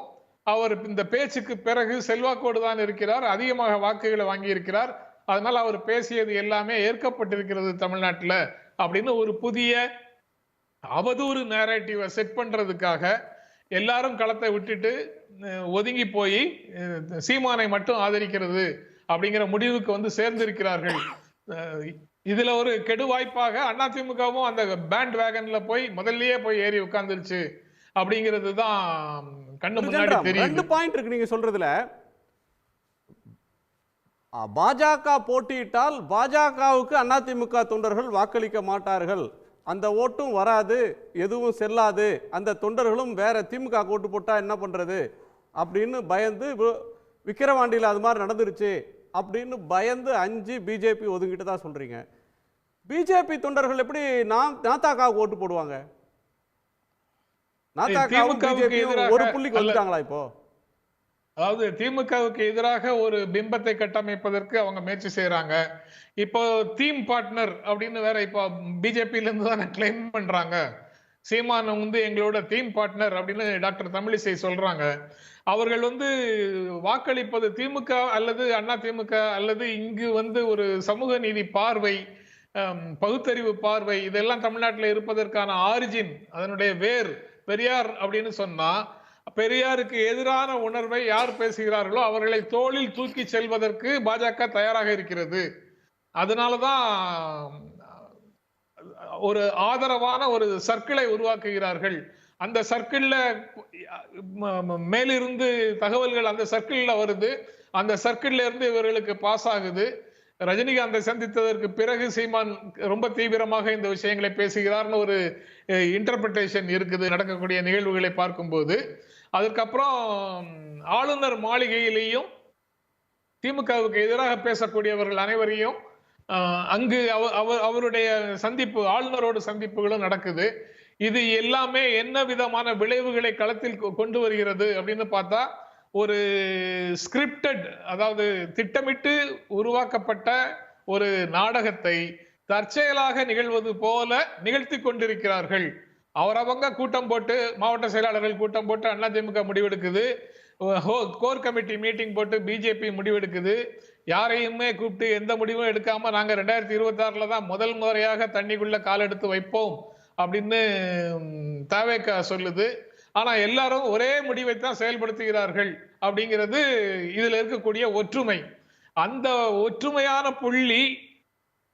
அவர் இந்த பேச்சுக்கு பிறகு செல்வாக்கோடு தான் இருக்கிறார், அதிகமாக வாக்குகளை வாங்கி இருக்கிறார். அதனால அவர் பேசியது எல்லாமே ஏற்கப்பட்டிருக்கிறது தமிழ்நாட்டுல அப்படின்னு ஒரு புதிய அவதூறு நேரேட்டிவை செட் பண்றதுக்காக எல்லாரும் களத்தை விட்டுட்டு ஒதுங்கி போய் சீமானை மட்டும் ஆதரிக்கிறது அப்படிங்கிற முடிவுக்கு சேர்ந்திருக்கிறார்கள். இதுல ஒரு கெடு வாய்ப்பாக அதிமுகவும் அந்த பேண்ட் வேகன்ல போய் முதல்லயே போய் ஏறி உட்கார்ந்துருச்சு அப்படிங்கிறது தான் கண்ணு முன்னாடி தெரியும். 2 பாயிண்ட் இருக்கு நீங்க சொல்றதுல. பாஜக போட்டியிட்டால் பாஜகவுக்கு அதிமுக தொண்டர்கள் வாக்களிக்க மாட்டார்கள், அந்த ஓட்டும் வராது, எதுவும் செல்லாது, அந்த தொண்டர்களும் வேற திமுக ஓட்டு போட்டா என்ன பண்றது அப்படின்னு பயந்து விக்கிரவாண்டியில் அது மாதிரி நடந்துருச்சு அப்படின்னு பயந்து 5 பிஜேபி ஒதுங்கிட்டு தான் சொல்றீங்க. பிஜேபி தொண்டர்கள் எப்படி நாத்தாக்காவுக்கு ஓட்டு போடுவாங்க? ஒரு புள்ளிக்கு வந்துட்டாங்களா இப்போ? அதாவது திமுகவுக்கு எதிராக ஒரு பிம்பத்தை கட்டமைப்பதற்கு அவங்க முயற்சி செய்யறாங்க. இப்போ தீம் பார்ட்னர் அப்படின்னு வேற இப்போ பிஜேபியில இருந்து தானே கிளைம் பண்றாங்க. சீமான் எங்களோட தீம் பார்ட்னர் அப்படின்னு டாக்டர் தமிழிசை சொல்றாங்க. அவர்கள் வாக்களிப்பது திமுக அல்லது அதிமுக அல்லது இங்கு ஒரு சமூக நீதி பார்வை, பகுத்தறிவு பார்வை, இதெல்லாம் தமிழ்நாட்டில் இருப்பதற்கான ஆரிஜின், அதனுடைய வேர் பெரியார் அப்படின்னு சொன்னா, பெரியாருக்கு எதிரான உணர்வை யார் பேசுகிறார்களோ அவர்களை தோளில் தூக்கி செல்வதற்கு பாஜக தயாராக இருக்கிறது. அதனாலதான் ஒரு ஆதரவான ஒரு சர்க்கிளை உருவாக்குகிறார்கள். அந்த சர்க்கிள்ல மேலிருந்து தகவல்கள் அந்த சர்க்கிள்ல வருது, அந்த சர்க்கிள்ல இருந்து இவர்களுக்கு பாஸ் ஆகுது. ரஜினிகாந்தை சந்தித்ததற்கு பிறகு சீமான் ரொம்ப தீவிரமாக இந்த விஷயங்களை பேசுகிறார்னு ஒரு இன்டர்பிரேஷன் இருக்குது நடக்கக்கூடிய நிகழ்வுகளை பார்க்கும்போது. அதுக்கப்புறம் ஆளுநர் மாளிகையிலேயும் திமுகவுக்கு எதிராக பேசக்கூடியவர்கள் அனைவரையும் அங்கு அவருடைய சந்திப்பு, ஆளுநரோட சந்திப்புகளும் நடக்குது. இது எல்லாமே என்ன விதமான விளைவுகளை களத்தில் கொண்டு வருகிறது அப்படின்னு பார்த்தா, ஒரு ஸ்கிரிப்டட், அதாவது திட்டமிட்டு உருவாக்கப்பட்ட ஒரு நாடகத்தை தற்செயலாக நிகழ்வது போல நிகழ்த்தி கொண்டிருக்கிறார்கள். அவங்க கூட்டம் போட்டு, மாவட்ட செயலாளர்கள் கூட்டம் போட்டு அதிமுக முடிவெடுக்குது. கோர் கமிட்டி மீட்டிங் போட்டு பிஜேபி முடிவெடுக்குது. யாரையுமே கூப்பிட்டு எந்த முடிவும் எடுக்காம நாங்க 2026 தான் முதல் முறையாக தண்ணிக்குள்ள கால் எடுத்து வைப்போம் அப்படின்னு தவேக சொல்லுது. ஆனா எல்லாரும் ஒரே முடிவை தான் செயல்படுத்துகிறார்கள் அப்படிங்கிறது இதுல இருக்கக்கூடிய ஒற்றுமை. அந்த ஒற்றுமையான புள்ளி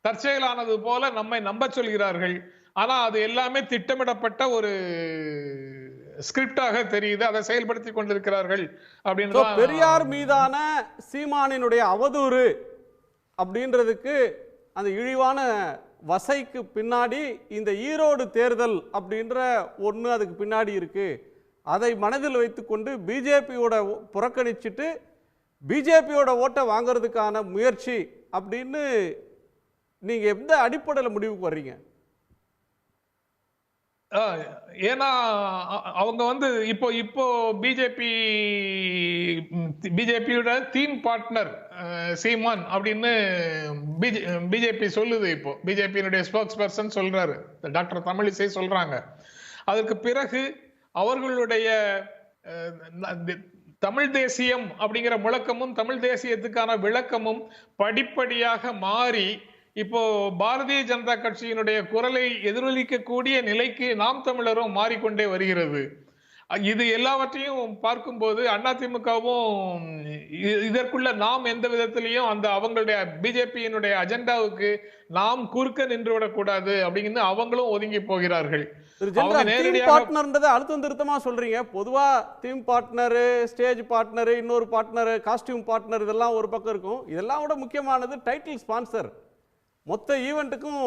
தற்செயலானது போல நம்மை நம்ப சொல்கிறார்கள். ஆனா அது எல்லாமே திட்டமிடப்பட்ட ஒரு ஸ்கிரிப்டாக தெரியுது. அதை செயல்படுத்தி கொண்டிருக்கிறார்கள் அப்படின்னு பெரியார் மீதான சீமானினுடைய அவதூறு அப்படின்றதுக்கு அந்த இழிவான வசைக்கு பின்னாடி இந்த ஈரோடு தேர்தல் அப்படின்ற ஒன்று அதுக்கு பின்னாடி இருக்கு. அதை மனதில் வைத்துக்கொண்டு பிஜேபியோட புறக்கணிச்சிட்டு பிஜேபியோட ஓட்டை வாங்கிறதுக்கான முயற்சி அப்படின்னு நீங்க எந்த அடிப்படையில் முடிவுக்கு வர்றீங்க? ஏன்னா அவங்க வந்து இப்போ பிஜேபியோட தீம் பார்ட்னர் சீமான் அப்படின்னு பிஜேபி சொல்லுது. இப்போ பிஜேபியினுடைய ஸ்போக்ஸ் பர்சன் சொல்றாரு, டாக்டர் தமிழிசை சொல்றாங்க. அதற்கு பிறகு அவர்களுடைய தமிழ் தேசியம் அப்படிங்கிற முழக்கமும் தமிழ் தேசியத்துக்கான விளக்கமும் படிப்படியாக மாறி இப்போ பாரதிய ஜனதா கட்சியினுடைய குரலை எதிரொலிக்கக்கூடிய நிலைக்கு நாம் தமிழரும் மாறிக்கொண்டே வருகிறது. இது எல்லாவற்றையும் பார்க்கும்போது அதிமுகவும் இதற்குள்ள நாம் எந்த விதத்திலையும் அந்த அவங்களுடைய பிஜேபியினுடைய அஜெண்டாவுக்கு நாம் குறுக்க நின்று விடக்கூடாது அப்படின்னு அவங்களும் ஒதுங்கி போகிறார்கள். அழுத்தம் திருத்தமா சொல்றீங்க. பொதுவா டீம் பார்ட்னர், ஸ்டேஜ் பார்ட்னர், இன்னொரு பார்ட்னர், காஸ்டியூம் பார்ட்னர், இதெல்லாம் ஒரு பக்கம் இருக்கும். இதெல்லாம் விட முக்கியமானது டைட்டில் ஸ்பான்சர். மொத்த ஈவெண்ட்டுக்கும்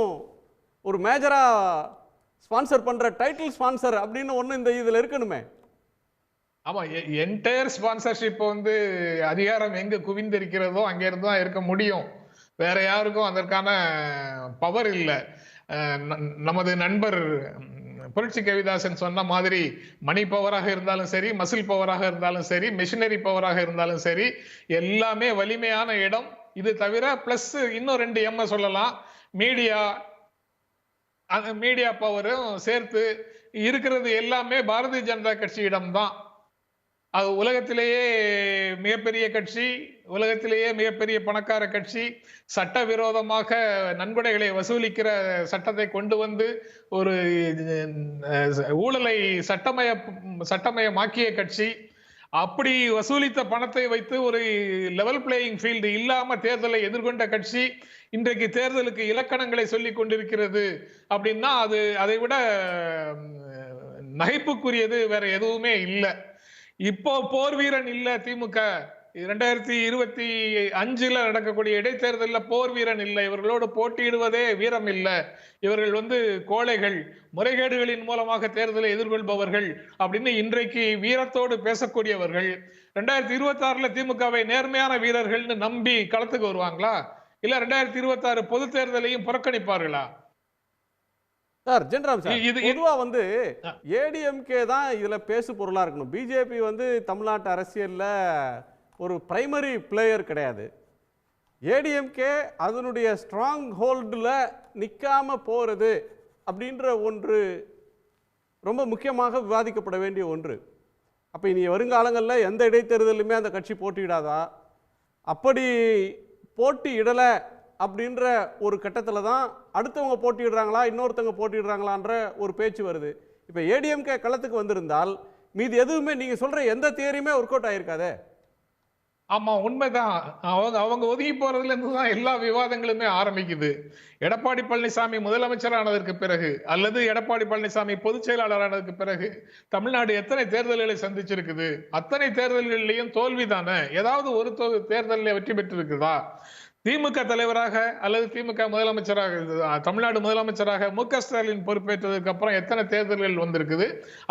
ஒரு மேஜரா ஸ்பான்சர் பண்ற டைட்டில் ஸ்பான்சர் அப்படின்னு ஒண்ணு இந்த இதுல இருக்கணுமே. ஆமா, என்டையர் ஸ்பான்சர்ஷிப் வந்து அதிகாரம் எங்க குவிந்திருக்கிறதோ அங்க இருந்து தான் இருக்க முடியும். வேற யாருக்கும் அதற்கான பவர் இல்லை. நமது நண்பர் புரட்சி கவிதாசன் சொன்ன மாதிரி மணி பவராக இருந்தாலும் சரி, மசில் பவராக இருந்தாலும் சரி, மிஷினரி பவராக இருந்தாலும் சரி, எல்லாமே வலிமையான இடம். இது தவிர பிளஸ் இன்னும் 2 எம் சொல்லலாம், மீடியா பவரும் சேர்த்து இருக்கிறது எல்லாமே பாரதிய ஜனதா கட்சியிடம் தான். அது உலகத்திலேயே மிகப்பெரிய கட்சி, உலகத்திலேயே மிகப்பெரிய பணக்கார கட்சி, சட்டவிரோதமாக நன்கொடைகளை வசூலிக்கிற சட்டத்தை கொண்டு வந்து ஒரு ஊழலை சட்டமயமாக்கிய கட்சி. அப்படி வசூலித்த பணத்தை வைத்து ஒரு லெவல் பிளேயிங் ஃபீல்டு இல்லாம தேர்தலை எதிர்கொண்ட கட்சி இன்றைக்கு தேர்தலுக்கு இலக்கணங்களை சொல்லிக் கொண்டிருக்கிறது அப்படின்னா அது அதை விட நகைப்புக்குரியது வேற எதுவுமே இல்லை. இப்போ போர் வீரன் இல்ல திமுக. 2025 நடக்கக்கூடிய இடைத்தேர்தலில் போர் வீரன் இல்லை. இவர்களோடு போட்டியிடுவதே வீரம் இல்லை. இவர்கள் வந்து கோழைகள், முறைகேடுகளின் மூலமாக தேர்தலை எதிர்கொள்பவர்கள் அப்படின்னு இன்றைக்கு வீரத்தோடு பேசக்கூடியவர்கள் 2026 திமுகவை நேர்மையான வீரர்கள்னு நம்பி களத்துக்கு வருவாங்களா? இல்ல 2026 பொது தேர்தலையும் புறக்கணிப்பார்களா? சார் ஜென்ராம் சார், பொதுவா வந்து ஏடிஎம்கே தான் இதுல பேசு பொருளா இருக்கணும். பிஜேபி வந்து தமிழ்நாட்டு அரசியல்ல ஒரு பிரைமரி பிளேயர் கிடையாது. ஏடிஎம்கே அதனுடைய ஸ்ட்ராங் ஹோல்டில் நிற்காம போகிறது அப்படின்ற ஒன்று ரொம்ப முக்கியமாக விவாதிக்கப்பட வேண்டிய ஒன்று. அப்போ இனி வருங்காலங்களில் எந்த இடைத்தேர்தலுமே அந்த கட்சி போட்டியிடாதா? அப்படி போட்டியிடலை அப்படின்ற ஒரு கட்டத்தில் தான் அடுத்தவங்க போட்டியிடுறாங்களா, இன்னொருத்தவங்க போட்டியிடுறாங்களான்ற ஒரு பேச்சு வருது. இப்போ ஏடிஎம்கே களத்துக்கு வந்திருந்தால் மீது எதுவுமே நீங்கள் சொல்கிற எந்த தியரியுமே ஒர்க் அவுட் ஆகிருக்காதே. ஆமா, உண்மைதான். அவங்க ஒதுங்கி போறதுல இருந்து தான் எல்லா விவாதங்களுமே ஆரம்பிக்குது. எடப்பாடி பழனிசாமி முதலமைச்சரானதற்கு பிறகு அல்லது எடப்பாடி பழனிசாமி பொதுச் செயலாளரானதுக்கு பிறகு தமிழ்நாடு எத்தனை தேர்தல்களை சந்திச்சிருக்குது? அத்தனை தேர்தல்களிலையும் தோல்வி தானே. ஏதாவது ஒரு தேர்தலில் வெற்றி பெற்று இருக்குதா? திமுக தலைவராக அல்லது திமுக முதலமைச்சராக, தமிழ்நாடு முதலமைச்சராக மு.க. ஸ்டாலின் பொறுப்பேற்றதுக்கு அப்புறம் எத்தனை தேர்தல்கள் வந்திருக்குது?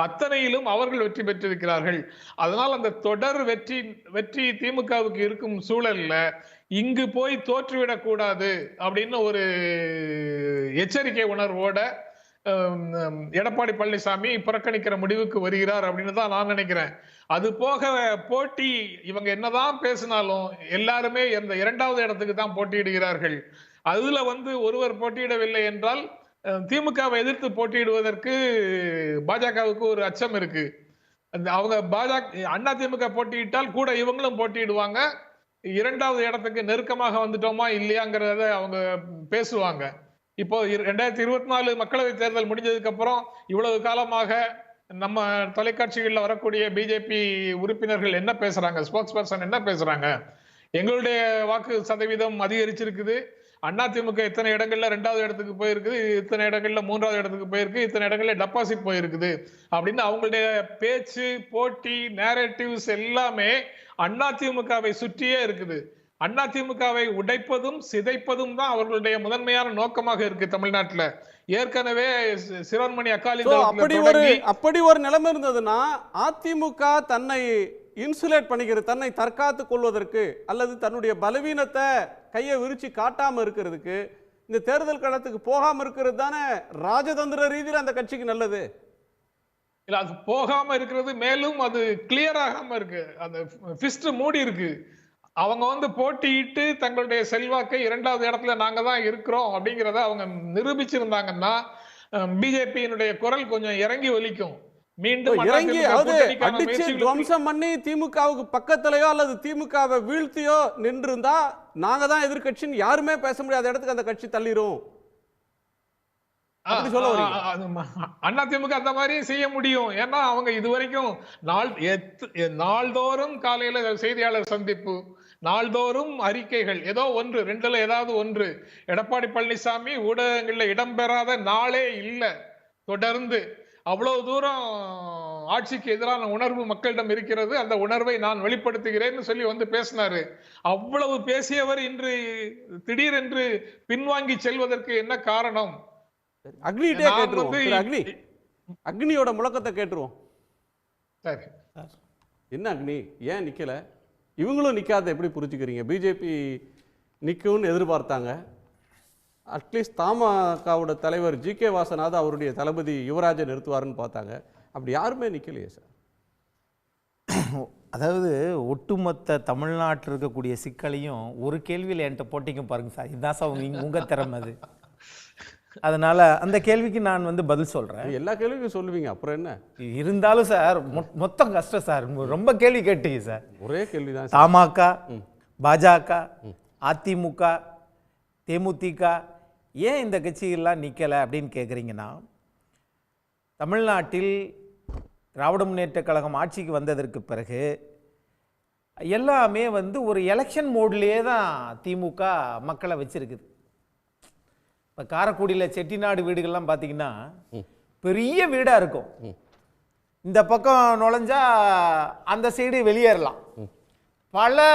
அத்தனையிலும் அவர்கள் வெற்றி பெற்றிருக்கிறார்கள். அதனால் அந்த தொடர் வெற்றி திமுகவுக்கு இருக்கும் சூழல்ல இங்கு போய் தோற்றுவிடக் கூடாது அப்படின்னு ஒரு எச்சரிக்கை உணர்வோட எடப்பாடி பழனிசாமி புறக்கணிக்கிற முடிவுக்கு வருகிறார் அப்படின்னு தான் நான் நினைக்கிறேன். அது போக போட்டி இவங்க என்னதான் பேசினாலும் எல்லாருமே இந்த 2வது இடத்துக்கு தான் போட்டியிடுகிறார்கள். அதுல வந்து ஒருவர் போட்டியிடவில்லை என்றால் திமுகவை எதிர்த்து போட்டியிடுவதற்கு பாஜகவுக்கு ஒரு அச்சம் இருக்கு. அவங்க பாஜக அதிமுக போட்டியிட்டால் கூட இவங்களும் போட்டியிடுவாங்க. இரண்டாவது இடத்துக்கு நெருக்கமாக வந்துட்டோமா இல்லையாங்கிறத அவங்க பேசுவாங்க. இப்போ 2024 மக்களவை தேர்தல் முடிஞ்சதுக்கு அப்புறம் இவ்வளவு காலமாக நம்ம தொலைக்காட்சிகளில் வரக்கூடிய பிஜேபி உறுப்பினர்கள் என்ன பேசுறாங்க, ஸ்போக்ஸ் பர்சன் என்ன பேசுறாங்க, எங்களுடைய வாக்கு சதவீதம் அதிகரிச்சிருக்குது, அதிமுக இத்தனை இடங்கள்ல 2வது இடத்துக்கு போயிருக்குது, இத்தனை இடங்கள்ல 3வது இடத்துக்கு போயிருக்கு, இத்தனை இடங்கள்ல டெபாசிட் போயிருக்குது அப்படின்னு அவங்களுடைய பேச்சு, போட்டி, நேரேட்டிவ்ஸ் எல்லாமே அதிமுகவை சுற்றியே இருக்குது. அதிமுகவை உடைப்பதும் சிதைப்பதும் தான் அவர்களுடைய முதன்மையான நோக்கமாக இருக்கு தமிழ்நாட்டுல. ஏற்கனவே சிரோன்மணி அகாலி அப்படி ஒரு நிலைமை இருந்ததுன்னா அதிமுக தன்னை இன்சுலேட் பண்ணிக்கிறது, தன்னை தற்காத்து கொள்வதற்கு அல்லது தன்னுடைய பலவீனத்தை கையை விரிச்சு காட்டாம இருக்கிறதுக்கு இந்த தேர்தல் களத்துக்கு போகாம இருக்கிறது தானே ராஜதந்திர ரீதியில் அந்த கட்சிக்கு நல்லது. இல்ல, அது போகாம இருக்கிறது, மேலும் அது கிளியர் ஆகாம இருக்கு, அந்த ஃபிஸ்ட் மூடி இருக்கு. அவங்க போட்டியிட்டு தங்களுடைய செல்வாக்கை 2வது இடத்துல நாங்க தான் இருக்கிறோம் அப்படிங்கிறத அவங்க நிரூபிச்சிருந்தாங்கன்னா பிஜேபியினுடைய குரல் கொஞ்சம் இறங்கி ஒலிக்கும். மீண்டும் இறங்கி அடிச்சு துவம்சம் பண்ணி திமுகவுக்கு பக்கத்திலேயோ அல்லது திமுகவை வீழ்த்தியோ நின்றுந்தா நாங்க தான் எதிர்கட்சின்னு யாருமே பேச முடியாத இடத்துக்கு அந்த கட்சி தள்ளிரும். அதிமுக அந்த மாதிரி செய்ய முடியும். ஏன்னா அவங்க இதுவரைக்கும் நாள்தோறும் காலையில செய்தியாளர் சந்திப்பு, நாள்தோறும் அறிக்கைகள், ஏதோ ஒன்று 2ல ஏதாவது ஒன்று. எடப்பாடி பழனிசாமி ஊடகங்கள்ல இடம்பெறாத நாளே இல்லை. தொடர்ந்து அவ்வளவு தூரம் ஆட்சிக்கு எதிரான உணர்வு மக்களிடம் இருக்கிறது, அந்த உணர்வை நான் வெளிப்படுத்துகிறேன்னு சொல்லி பேசினாரு. அவ்வளவு பேசியவர் இன்று திடீரென்று பின்வாங்கி செல்வதற்கு என்ன காரணம்? அக்னிட்டே கேட்டுருவோம். அக்னியோட முழக்கத்தை கேட்டுருவோம். சரி, என்ன அக்னி ஏன் நிக்கல? இவங்களும் நிக்காத எப்படி புரிஞ்சுக்கிறீங்க? பிஜேபி நிக்கும்னு எதிர்பார்த்தாங்க. அட்லீஸ்ட் தமாகவோட தலைவர் ஜி.கே. வாசனாவது அவருடைய தளபதி யுவராஜை நிறுத்துவாருன்னு பார்த்தாங்க. அப்படி யாருமே நிக்கலையே சார். அதாவது ஒட்டுமொத்த தமிழ்நாட்டில் இருக்கக்கூடிய சிக்கலையும் ஒரு கேள்வியில் என்கிட்ட போட்டிங்க பாருங்க சார். இதுதான் சார் உங்க திறமை அது. அதனால அந்த கேள்விக்கு நான் பதில் சொல்றேன். எல்லா கேள்விக்கும் சொல்லுவீங்க, அப்புறம் என்ன இருந்தாலும் சார் மொத்தம் கஷ்டம் சார். ரொம்ப கேள்வி கேட்டீங்க சார். ஒரே கேள்விதான். தமாக, பாஜக, அதிமுக, தேமுதிக ஏன் இந்த கட்சிகள்லாம் நிக்கலை அப்படின்னு கேட்குறீங்கன்னா, தமிழ்நாட்டில் திராவிட முன்னேற்ற கழகம் ஆட்சிக்கு வந்ததற்கு பிறகு எல்லாமே ஒரு எலெக்ஷன் மோட்லேயே தான் திமுக மக்களை வச்சிருக்குது. இப்போ காரைக்குடியில் செட்டிநாடு வீடுகள்லாம் பார்த்தீங்கன்னா பெரிய வீடாக இருக்கும். இந்த பக்கம் நுழைஞ்சா அந்த சைடு வெளியேறலாம். பல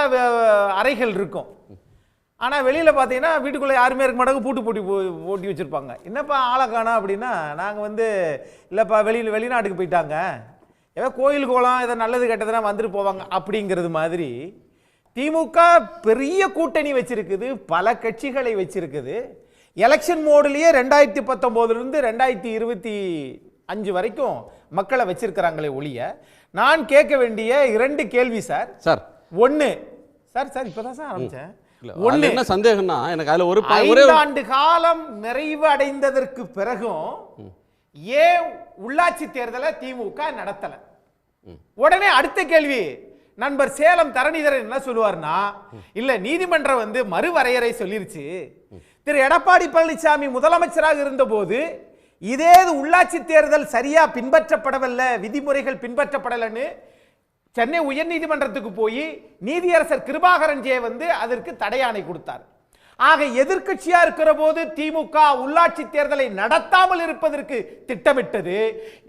அறைகள் இருக்கும். ஆனால் வெளியில் பார்த்தீங்கன்னா வீட்டுக்குள்ளே யாருமே இருக்க மாட்டாங்க, பூட்டி வச்சுருப்பாங்க. என்னப்பா ஆளை காணா அப்படின்னா, நாங்கள் இல்லைப்பா வெளிநாட்டுக்கு போயிட்டாங்க, ஏதோ கோயில் கோலம் ஏதோ நல்லது கெட்டதுனா வந்துட்டு போவாங்க அப்படிங்கிறது மாதிரி திமுக பெரிய கூட்டணி வச்சிருக்குது, பல கட்சிகளை வச்சிருக்குது. எலெக்ஷன் மோட்லேயே 2019 2025 வரைக்கும் மக்களை வச்சிருக்கிறாங்களே ஒழிய, நான் கேட்க வேண்டிய 2 கேள்வி சார். சார் ஒன்று சார் இப்போதான் சார் ஆரம்பிச்சேன். ஒன்று என்ன சந்தேகம்னா, எனக்கு அதில் ஒரு 5 ஆண்டு காலம் நிறைவு அடைந்ததற்கு பிறகும் ஏன் உள்ளாட்சி தேர்தலை திமுக நடத்தல? உடனே அடுத்த கேள்வி, நண்பர் சேலம் தரணிதரன் என்ன சொல்லுவார்னா, இல்ல நீதிமன்றம் மறுவரையறை சொல்லிருச்சு. திரு எடப்பாடி பழனிசாமி முதலமைச்சராக இருந்த போது இதே உள்ளாட்சி தேர்தல் சரியா பின்பற்றப்படவில்லை, விதிமுறைகள் பின்பற்றப்படலன்னு சென்னை உயர்நீதிமன்றத்துக்கு போய் நீதியரசர் கிருபாகரன் ஜே அதற்கு தடையாணை கொடுத்தார். ஆக எதிர்க்கட்சியா இருக்கிற போது திமுக உள்ளாட்சி தேர்தலை நடத்தாமல் இருப்பதற்கு திட்டமிட்டது.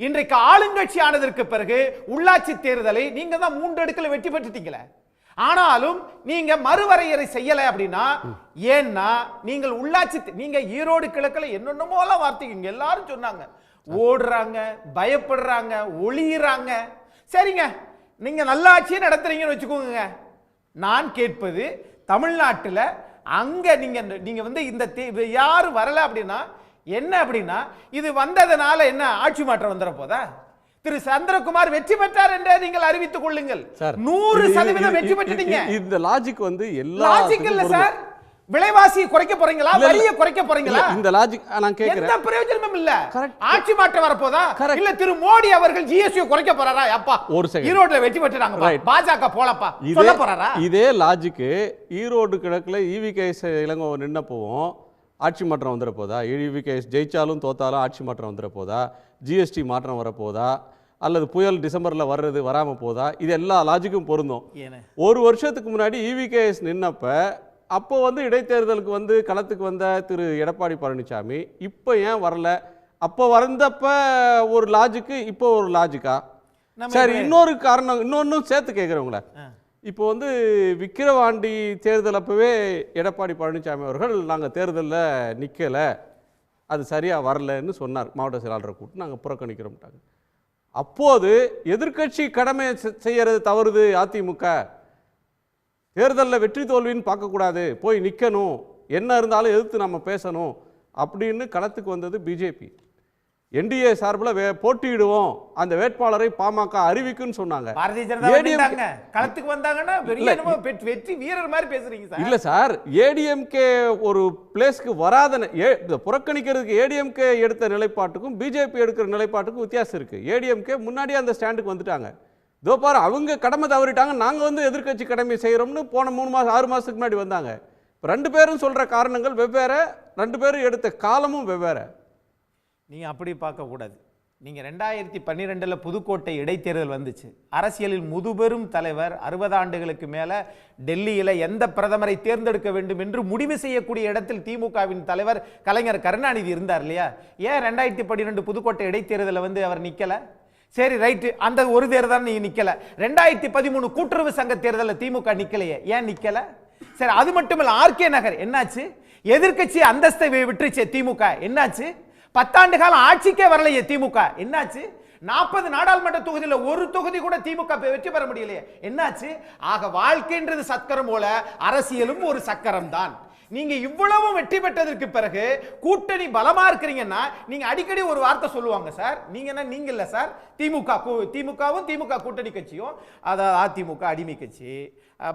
இன்றைக்கு ஆளுங்கட்சி ஆனதற்கு பிறகு உள்ளாட்சி தேர்தலை நீங்க தான் 3 அடுக்கில் வெற்றி பெற்றுட்டீங்களே, ஆனாலும் நீங்க மறுவரையறை செய்யல அப்படின்னா, ஏன்னா நீங்கள் உள்ளாட்சி நீங்க ஈரோடு கிழக்குல என்னென்னமோலாம் வார்த்தைங்க எல்லாரும் சொன்னாங்க, ஓடுறாங்க, பயப்படுறாங்க, ஒளியிறாங்க. சரிங்க, நீங்க நல்லாட்சியை நடத்துறீங்கன்னு வச்சுக்கோங்க. நான் கேட்பது, தமிழ்நாட்டில் அங்க நீங்க இந்த யாரும் வரல அப்படின்னா என்ன அப்படின்னா, இது வந்ததனால என்ன ஆட்சி மாற்றம் வந்துட போதா? திரு சந்திரகுமார் வெற்றி பெற்றார் என்றே நீங்கள் அறிவித்துக் கொள்ளுங்கள். 100% வெற்றி பெற்றீங்க. இந்த லாஜிக் லாஜிக் இல்ல சார். விலைவாசி குறைக்க போறீங்களா, வரியை குறைக்க போறீங்களா? இந்த லாஜிக் நான் கேக்குறேன். எந்த பிரயோஜனமும் இல்ல. ஆட்சி மாற்றம் வரப்போதா இல்ல திரு மோடி அவர்கள் ஜிஎஸ்டி குறைக்க போறாரா? அப்பா ஒரு செகண்ட், ஈரோட்ல வெட்டி வெட்டுறாங்க, பாஜக போலப்பா சொல்ல போறாரா? இதே லாஜிக் ஈரோடு கிழக்குல EVKS இளங்கோ நின்ன போவோம் ஆட்சி மாற்றம் வந்துட போதா? EVKS ஜெயிச்சாலும் தோத்தாலும் ஆட்சி மாற்றம் வந்துட போதா? GST மாற்றம் வரப்போதா? அல்லது புயல் டிசம்பரில் வர்றது வராமல் போதா? இது எல்லா லாஜிக்கும் பொருந்தும். ஒரு வருஷத்துக்கு முன்னாடி EVKS நின்னப்ப அப்போ இடைத்தேர்தலுக்கு களத்துக்கு வந்த திரு எடப்பாடி பழனிசாமி இப்போ ஏன் வரல? அப்போ வந்தப்ப ஒரு லாஜிக்கு, இப்போ ஒரு லாஜிக்கா? சரி, இன்னொரு காரணம் இன்னொன்னும் சேர்த்து கேட்குறவங்கள, இப்போ விக்கிரவாண்டி தேர்தல் அப்பவே எடப்பாடி பழனிசாமி அவர்கள் நாங்கள் தேர்தலில் நிற்கலை, அது சரியாக வரலன்னு சொன்னார். மாவட்ட செயலாளரை கூப்பிட்டு நாங்கள் புறக்கணிக்கிறோம்ட்டாங்க. அப்போது எதிர்க்கட்சி கடமை செய்யறது தவறுது, அதிமுக தேர்தலில் வெற்றி தோல்வின்னு பார்க்கக்கூடாது, போய் நிற்கணும், என்ன இருந்தாலும் எதிர்த்து நம்ம பேசணும் அப்படின்னு களத்துக்கு வந்தது பிஜேபி. NDA சார்பில் போட்டியிடுவோம், அந்த வேட்பாளரை பாமக அறிவிக்குன்னு சொன்னாங்க. பாரதிய ஜனதா களத்துக்கு வந்தாங்கன்னா வெற்றி வீரர் மாதிரி பேசுறீங்க சார். இல்ல சார், ADMK ஒரு பிளேஸ்க்கு வராத புறக்கணிக்கிறதுக்கு ADMK எடுத்த நிலைப்பாட்டுக்கும் பிஜேபி எடுக்கிற நிலைப்பாட்டுக்கும் வித்தியாசம் இருக்கு. ADMK முன்னாடியே அந்த ஸ்டாண்டுக்கு வந்துட்டாங்க. இதோ பாரு, அவங்க கடமை தவறிட்டாங்க, நாங்க எதிர்க்கட்சி கடமை செய்யறோம்னு போன 3 மாசம் 6 மாசத்துக்கு முன்னாடி வந்தாங்க. ரெண்டு பேரும் சொல்ற காரணங்கள் வெவ்வேறு, ரெண்டு பேரும் எடுத்த காலமும் வெவ்வேறு. நீங்க அப்படி பார்க்க கூடாது. நீங்க 2012 புதுக்கோட்டை இடைத்தேர்தல் வந்துச்சு. அரசியலில் முதுபெரும் தலைவர் 60 ஆண்டுகளுக்கு மேல டெல்லியில எந்த பிரதமரை தேர்ந்தெடுக்க வேண்டும் என்று முடிவு செய்யக்கூடிய இடத்தில் திமுகவின் தலைவர் கலைஞர் கருணாநிதி இருந்தார் இல்லையா? ஏன் 2012 புதுக்கோட்டை இடைத்தேர்தலில் அவர் நிக்கல? சரி ரைட்டு, அந்த ஒரு தேர்தல் நீங்க நிக்கல. 2013 கூட்டுறவு சங்க தேர்தலில் திமுக நிக்கலையே, ஏன் நிக்கல? சரி, அது மட்டுமல்ல, RK நகர் என்னாச்சு? எதிர்க்கட்சி அந்தஸ்தை விட்டுருச்சே திமுக, என்னாச்சு? 10 ஆண்டு காலம் ஆட்சிக்கே வரலையே திமுக, என்னாச்சு? 40 நாடாளுமன்ற தொகுதியில் ஒரு தொகுதி கூட திமுக வெற்றி பெற முடியலையே, என்னாச்சு? ஆக வாழ்க்கைன்றது சக்கரம் போல அரசியலும் ஒரு சக்கரம் தான். நீங்க இவ்வளவு வெற்றி பெற்றதற்கு பிறகு கூட்டணி பலமா இருக்கிறீங்கன்னா நீங்க அடிக்கடி ஒரு வார்த்தை சொல்லுவாங்க சார், நீங்க என்ன நீங்க இல்ல சார், திமுகவும் திமுக கூட்டணி கட்சியும், அதாவது அதிமுக அடிமை கட்சி,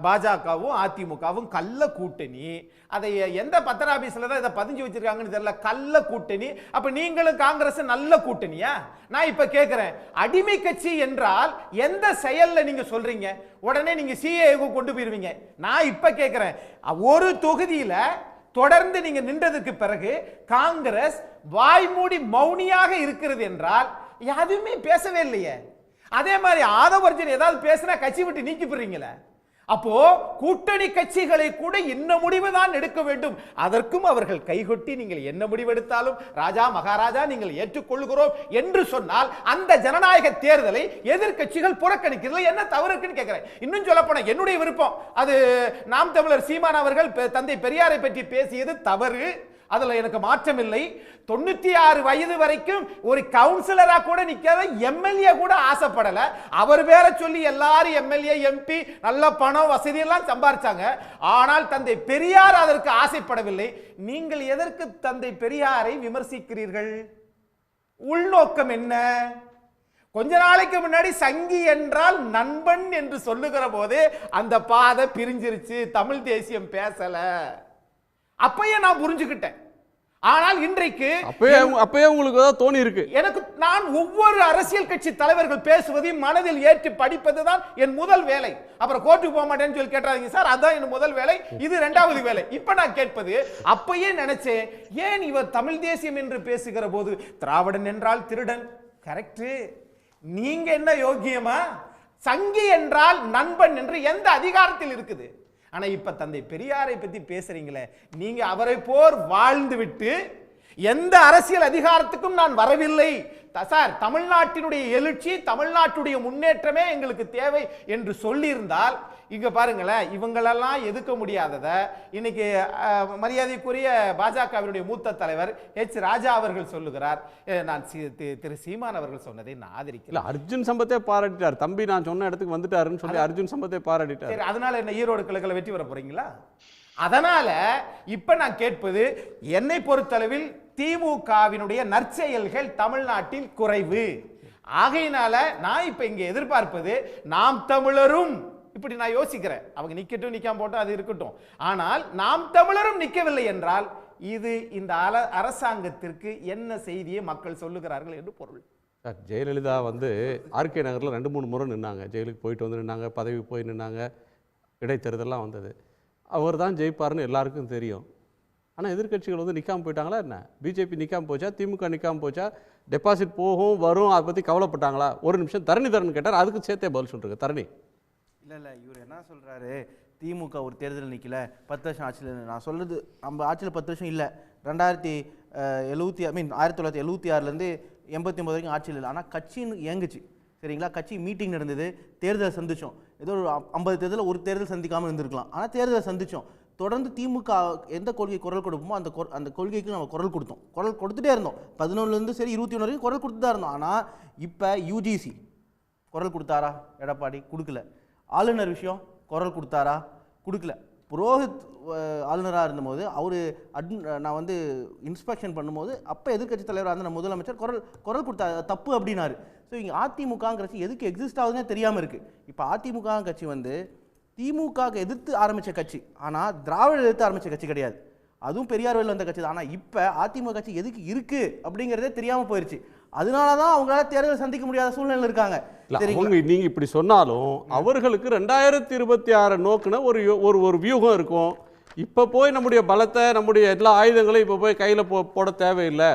பாஜகவும் அதிமுகவும் கள்ள கூட்டணி. அதை எந்த பத்திராபீஸ்ல தான் இதை பதிஞ்சு வச்சிருக்காங்கன்னு தெரியல, கள்ள கூட்டணி. அப்ப நீங்களும் காங்கிரஸ் நல்ல கூட்டணியா? நான் இப்ப கேட்கிறேன், அடிமை கட்சி என்றால் எந்த செயல்ல நீங்க சொல்றீங்க? உடனே நீங்க சிஏக்கு கொண்டு போயிருவீங்க. நான் இப்ப கேட்கிறேன், ஒரு தொகுதியில தொடர்ந்து நீங்க நின்றதுக்கு பிறகு காங்கிரஸ் வாய்மூடி மௌனியாக இருக்கிறது என்றால் எதுவுமே பேசவே இல்லையே. அதே மாதிரி ஆதவர்ஜன் ஏதாவது பேசினா கட்சி விட்டு நீக்கி போறீங்களே. அப்போ கூட்டணி கட்சிகளை கூட என்ன முடிவுதான் எடுக்க வேண்டும், அதற்கும் அவர்கள் கைகொட்டி நீங்கள் என்ன முடிவெடுத்தாலும் ராஜா மகாராஜா நீங்கள் ஏற்றுக்கொள்கிறோம் என்று சொன்னால் அந்த ஜனநாயக தேர்தலை எதிர்க்கட்சிகள் புறக்கணிக்கிறது என்ன தவறு இருக்குன்னு கேட்கிறேன். இன்னும் சொல்ல போனா என்னுடைய விருப்பம், அது நாம் தமிழர் சீமான் அவர்கள் தந்தை பெரியாரை பற்றி பேசியது தவறு, அதுல எனக்கு மாற்றம் இல்லை. 96 வயது வரைக்கும் ஒரு கவுன்சிலரா கூட நிக்காத எம்எல்ஏ கூட ஆசைப்படல. அவர் வேற சொல்லி எல்லாரும் எம்எல்ஏ எம்பி நல்ல பணம் வசதி எல்லாம் சம்பாதிச்சாங்க. ஆனால் தந்தை பெரியார் அதற்கு ஆசைப்படவில்லை. நீங்கள் எதற்கு தந்தை பெரியாரை விமர்சிக்கிறீர்கள்? உள்நோக்கம் என்ன? கொஞ்ச நாளைக்கு முன்னாடி சங்கி என்றால் நண்பன் என்று சொல்லுகிற போது அந்த பாதை பிரிஞ்சிருச்சு, தமிழ் தேசியம் பேசல, அப்பயே நான் புரிஞ்சுக்கிட்டேன். ஆனால் இன்றைக்கு அப்பயே உங்களுக்கு ஏதாவது தோணி இருக்கு? எனக்கு நான் ஒவ்வொரு அரசியல் கட்சி தலைவர்கள் பேசுவதையும் மனதில் ஏற்றி படிப்பதுதான் என் முதல் வேலை. அப்புறம் கோர்ட்டுக்கு போக மாட்டேன்னு சொல்லி கேட்டாதீங்க சார், அதான் என் முதல் வேலை, இது 2வது வேலை. இப்ப நான் கேட்பது, அப்பயே நினைச்சேன், ஏன் இவர் தமிழ் தேசியம் என்று பேசுகிற போது திராவிடன் என்றால் திருடன், கரெக்ட், நீங்க என்ன யோகியமா? சங்கி என்றால் நண்பன் என்று எந்த அதிகாரத்தில் இருக்குது? ஆனா இப்ப தந்தை பெரியாரை பத்தி பேசுறீங்களே, நீங்க அவரை போர் வாழ்ந்து விட்டு எந்த அரசியல் அதிகாரத்துக்கும் நான் வரவில்லை சார், தமிழ்நாட்டினுடைய எழுச்சி தமிழ்நாட்டுடைய முன்னேற்றமே எங்களுக்கு தேவை என்று சொல்லியிருந்தால், இங்க பாருங்களேன், இவங்களெல்லாம் எதுக்க முடியாதத இன்னைக்கு மரியாதைக்குரிய பாஜகவினுடைய மூத்த தலைவர் ராஜா அவர்கள் சொல்லுகிறார். நான் திரு சீமான் அவர்கள் சொன்னதை நான் ஆதரிக்கிறேன். அர்ஜுன் சம்பத்தை பாராட்டிட்டார், தம்பி நான் சொன்ன இடத்துக்கு வந்துட்டாருன்னு சொல்லி அர்ஜுன் சம்பத்தை பாராட்டிட்டார். சரி, அதனால என்ன ஈரோடு கிழக்குல வெற்றி பெற போறீங்களா? அதனால இப்ப நான் கேட்பது, என்னை பொறுத்தளவில் திமுகவினுடைய நற்செயல்கள் தமிழ்நாட்டில் குறைவு. ஆகையினால நான் இப்ப இங்க எதிர்பார்ப்பது, நாம் தமிழரும் இப்படி நான் யோசிக்கிறேன். அவங்க நிக்கட்டும் நிக்காம போட்டோம் அது இருக்கட்டும். ஆனால் நாம் தமிழரும் நிற்கவில்லை என்றால் இது இந்த அரசாங்கத்திற்கு என்ன செய்தியை மக்கள் சொல்லுகிறார்கள் என்று பொருள். சார், ஜெயலலிதா வந்து ஆர்கே நகரில் 2-3 முறை நின்னாங்க. ஜெயிலுக்கு போயிட்டு வந்து நின்னாங்க, பதவி போய் நின்னாங்க, இடைத்தேர்தலாம் வந்தது. அவர் தான் ஜெயிப்பார்னு எல்லாருக்கும் தெரியும். ஆனால் எதிர்க்கட்சிகள் வந்து நிற்காமல் போயிட்டாங்களா என்ன? பிஜேபி நிற்காமல் போச்சா, திமுக நிற்காமல் போச்சா, டெபாசிட் போகும் வரும் அதை பற்றி கவலைப்பட்டாங்களா? ஒரு நிமிஷம் தரணி கேட்டார், அதுக்கு சேர்த்தே பதில் சொல்லிருங்க. தரணி இல்லை இவர் என்ன சொல்கிறாரு, திமுக ஒரு தேர்தல் நிற்கல, 10 வருஷம் ஆட்சியில். நான் சொல்கிறது நம்ம ஆட்சியில் 10 வருஷம் இல்லை, 1976 89 வரைக்கும் ஆட்சியில் இல்லை. ஆனால் கட்சின்னு இயங்குச்சு சரிங்களா. கட்சி மீட்டிங் நடந்தது, தேர்தலை சந்தித்தோம். ஏதோ ஒரு 50 தேர்தலில் ஒரு தேர்தல் சந்திக்காமல் இருந்திருக்கலாம், ஆனால் தேர்தலை சந்தித்தோம். தொடர்ந்து திமுக எந்த கொள்கை குரல் கொடுப்போமோ அந்த கொள்கைக்கு நம்ம குரல் கொடுத்துட்டே இருந்தோம். 11 சரி 21 வரைக்கும் குரல் கொடுத்து தான் இருந்தோம். ஆனால் இப்போ யூஜிசி குரல் கொடுத்தாரா? எடப்பாடி கொடுக்கல. ஆளுநர் விஷயம் குரல் கொடுத்தாரா? கொடுக்கல. புரோஹித் ஆளுநராக இருந்தபோது அவர் நான் வந்து இன்ஸ்பெக்ஷன் பண்ணும்போது அப்போ எதிர்க்கட்சி தலைவராக இருந்த முதலமைச்சர் குரல் கொடுத்தா தப்பு அப்படின்னாரு. ஸோ இங்கே அதிமுக கட்சி எதுக்கு எக்ஸிஸ்ட் ஆகுதுன்னே தெரியாமல் இருக்குது. இப்போ அதிமுக கட்சி வந்து திமுக எதிர்த்து ஆரம்பித்த கட்சி, ஆனால் திராவிட எதிர்த்து ஆரம்பித்த கட்சி கிடையாது. அதுவும் பெரியார் வழியில் வந்த கட்சி தான். ஆனால் இப்போ அதிமுக கட்சி எதுக்கு இருக்குது அப்படிங்கிறதே தெரியாமல் போயிடுச்சு. அதனால தான் அவங்களால தேர்தல் சந்திக்க முடியாத சூழ்நிலை இருக்காங்க. நீங்க இப்படி சொன்னாலும் அவர்களுக்கு 2026 நோக்குன ஒரு வியூகம் இருக்கும். இப்போ போய் நம்முடைய பலத்தை, நம்முடைய எல்லா ஆயுதங்களையும் இப்போ போய் கையில் போட தேவையில்லை.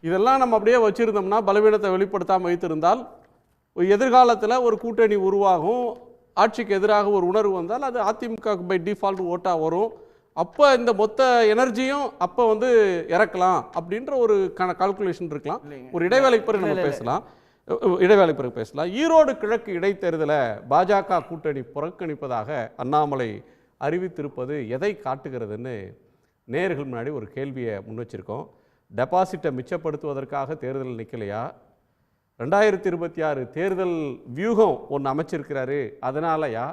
இதெல்லாம் நம்ம அப்படியே வச்சுருந்தோம்னா, பலவீனத்தை வெளிப்படுத்தாமல் வைத்திருந்தால் எதிர்காலத்தில் ஒரு கூட்டணி உருவாகும், ஆட்சிக்கு எதிராக ஒரு உணர்வு வந்தால் அது அதிமுக பை டிஃபால்ட் ஓட்டாக வரும். அப்போ இந்த மொத்த எனர்ஜியும் அப்போ வந்து இறக்கலாம் அப்படின்ற ஒரு கால்குலேஷன் இருக்கலாம். ஒரு இடைவேளைக்கு பிறகு நம்ம பேசலாம். ஈரோடு கிழக்கு இடைத்தேர்தலை பாஜக கூட்டணி புறக்கணிப்பதாக அண்ணாமலை அறிவித்திருப்பது எதை காட்டுகிறதுன்னு நேயர்கள் முன்னாடி ஒரு கேள்வியை முன் வச்சிருக்கோம். டெபாசிட்டை மிச்சப்படுத்துவதற்காக தேர்தல் நிற்கலையா? 2026 தேர்தல் வியூகம் ஒன்று அமைச்சிருக்கிறாரு அதனாலயா?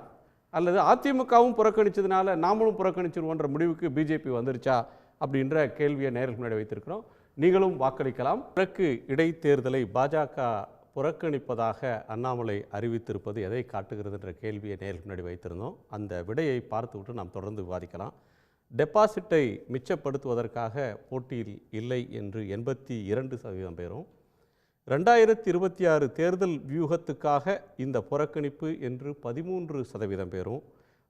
அல்லது அதிமுகவும் புறக்கணிச்சதுனால நாமளும் புறக்கணிச்சிருவோன்ற முடிவுக்கு பிஜேபி வந்துருச்சா அப்படின்ற கேள்வியை நேயர்கள் முன்னாடி வைத்திருக்கிறோம். நீங்களும் வாக்களிக்கலாம். கிழக்கு இடைத்தேர்தலை பாஜக புறக்கணிப்பதாக அண்ணாமலை அறிவித்திருப்பது எதை காட்டுகிறதுன்ற கேள்வியை நேருக்கு முன்னாடி வைத்திருந்தோம். அந்த விடையை பார்த்துவிட்டு நாம் தொடர்ந்து விவாதிக்கலாம். டெபாசிட்டை மிச்சப்படுத்துவதற்காக போட்டியில் இல்லை என்று 82% பேரும், 2026 தேர்தல் வியூகத்துக்காக இந்த புறக்கணிப்பு என்று 13% பேரும்,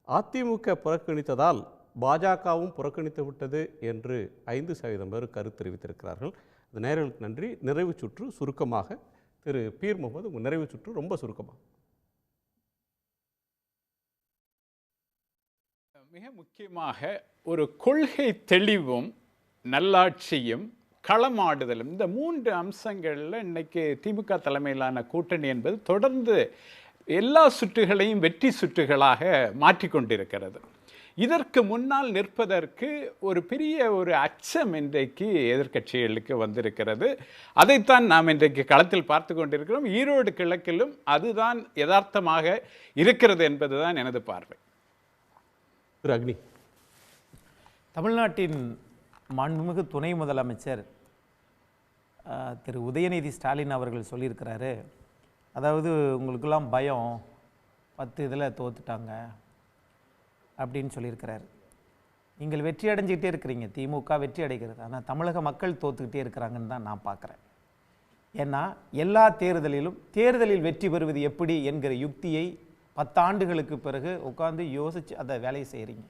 அதிமுக புறக்கணித்ததால் பாஜகவும் புறக்கணித்து விட்டது என்று 5% பேர் கருத்து தெரிவித்திருக்கிறார்கள். இந்த நேயர்களுக்கு நன்றி. நிறைவு சுற்று சுருக்கமாக திரு பீர் முகமது, உங்கள் நிறைவு சுற்று ரொம்ப சுருக்கமாக. மிக முக்கியமாக ஒரு கொள்கை தெளிவும் நல்லாட்சியும் களமாடுதலும், இந்த 3 அம்சங்களில் இன்னைக்கு திமுக தலைமையிலான கூட்டணி என்பது தொடர்ந்து எல்லா சுற்றுகளையும் வெற்றி சுற்றுகளாக மாற்றிக்கொண்டிருக்கிறது. இதற்கு முன்னால் நிற்பதற்கு ஒரு பெரிய ஒரு அச்சம் இன்றைக்கு எதிர்க்கட்சிகளுக்கு வந்திருக்கிறது. அதைத்தான் நாம் இன்றைக்கு களத்தில் பார்த்து கொண்டிருக்கிறோம். ஈரோடு கிழக்கிலும் அதுதான் யதார்த்தமாக இருக்கிறது என்பதுதான் எனது பார்வை. திரு அக்னி, தமிழ்நாட்டின் மாண்புமிகு துணை முதலமைச்சர் திரு உதயநிதி ஸ்டாலின் அவர்கள் சொல்லியிருக்கிறாரு, அதாவது உங்களுக்கெல்லாம் பயம் 10 இதில் தோத்துட்டாங்க அப்படின்னு சொல்லியிருக்கிறாரு. நீங்கள் வெற்றி அடைஞ்சிக்கிட்டே இருக்கிறீங்க, திமுக வெற்றி அடைகிறது, ஆனால் தமிழக மக்கள் தோத்துக்கிட்டே இருக்கிறாங்கன்னு தான் நான் பார்க்குறேன். ஏன்னா எல்லா தேர்தலில் வெற்றி பெறுவது எப்படி என்கிற யுக்தியை 10 ஆண்டுகளுக்கு பிறகு உட்காந்து யோசித்து அதை வேலையை செய்கிறீங்க.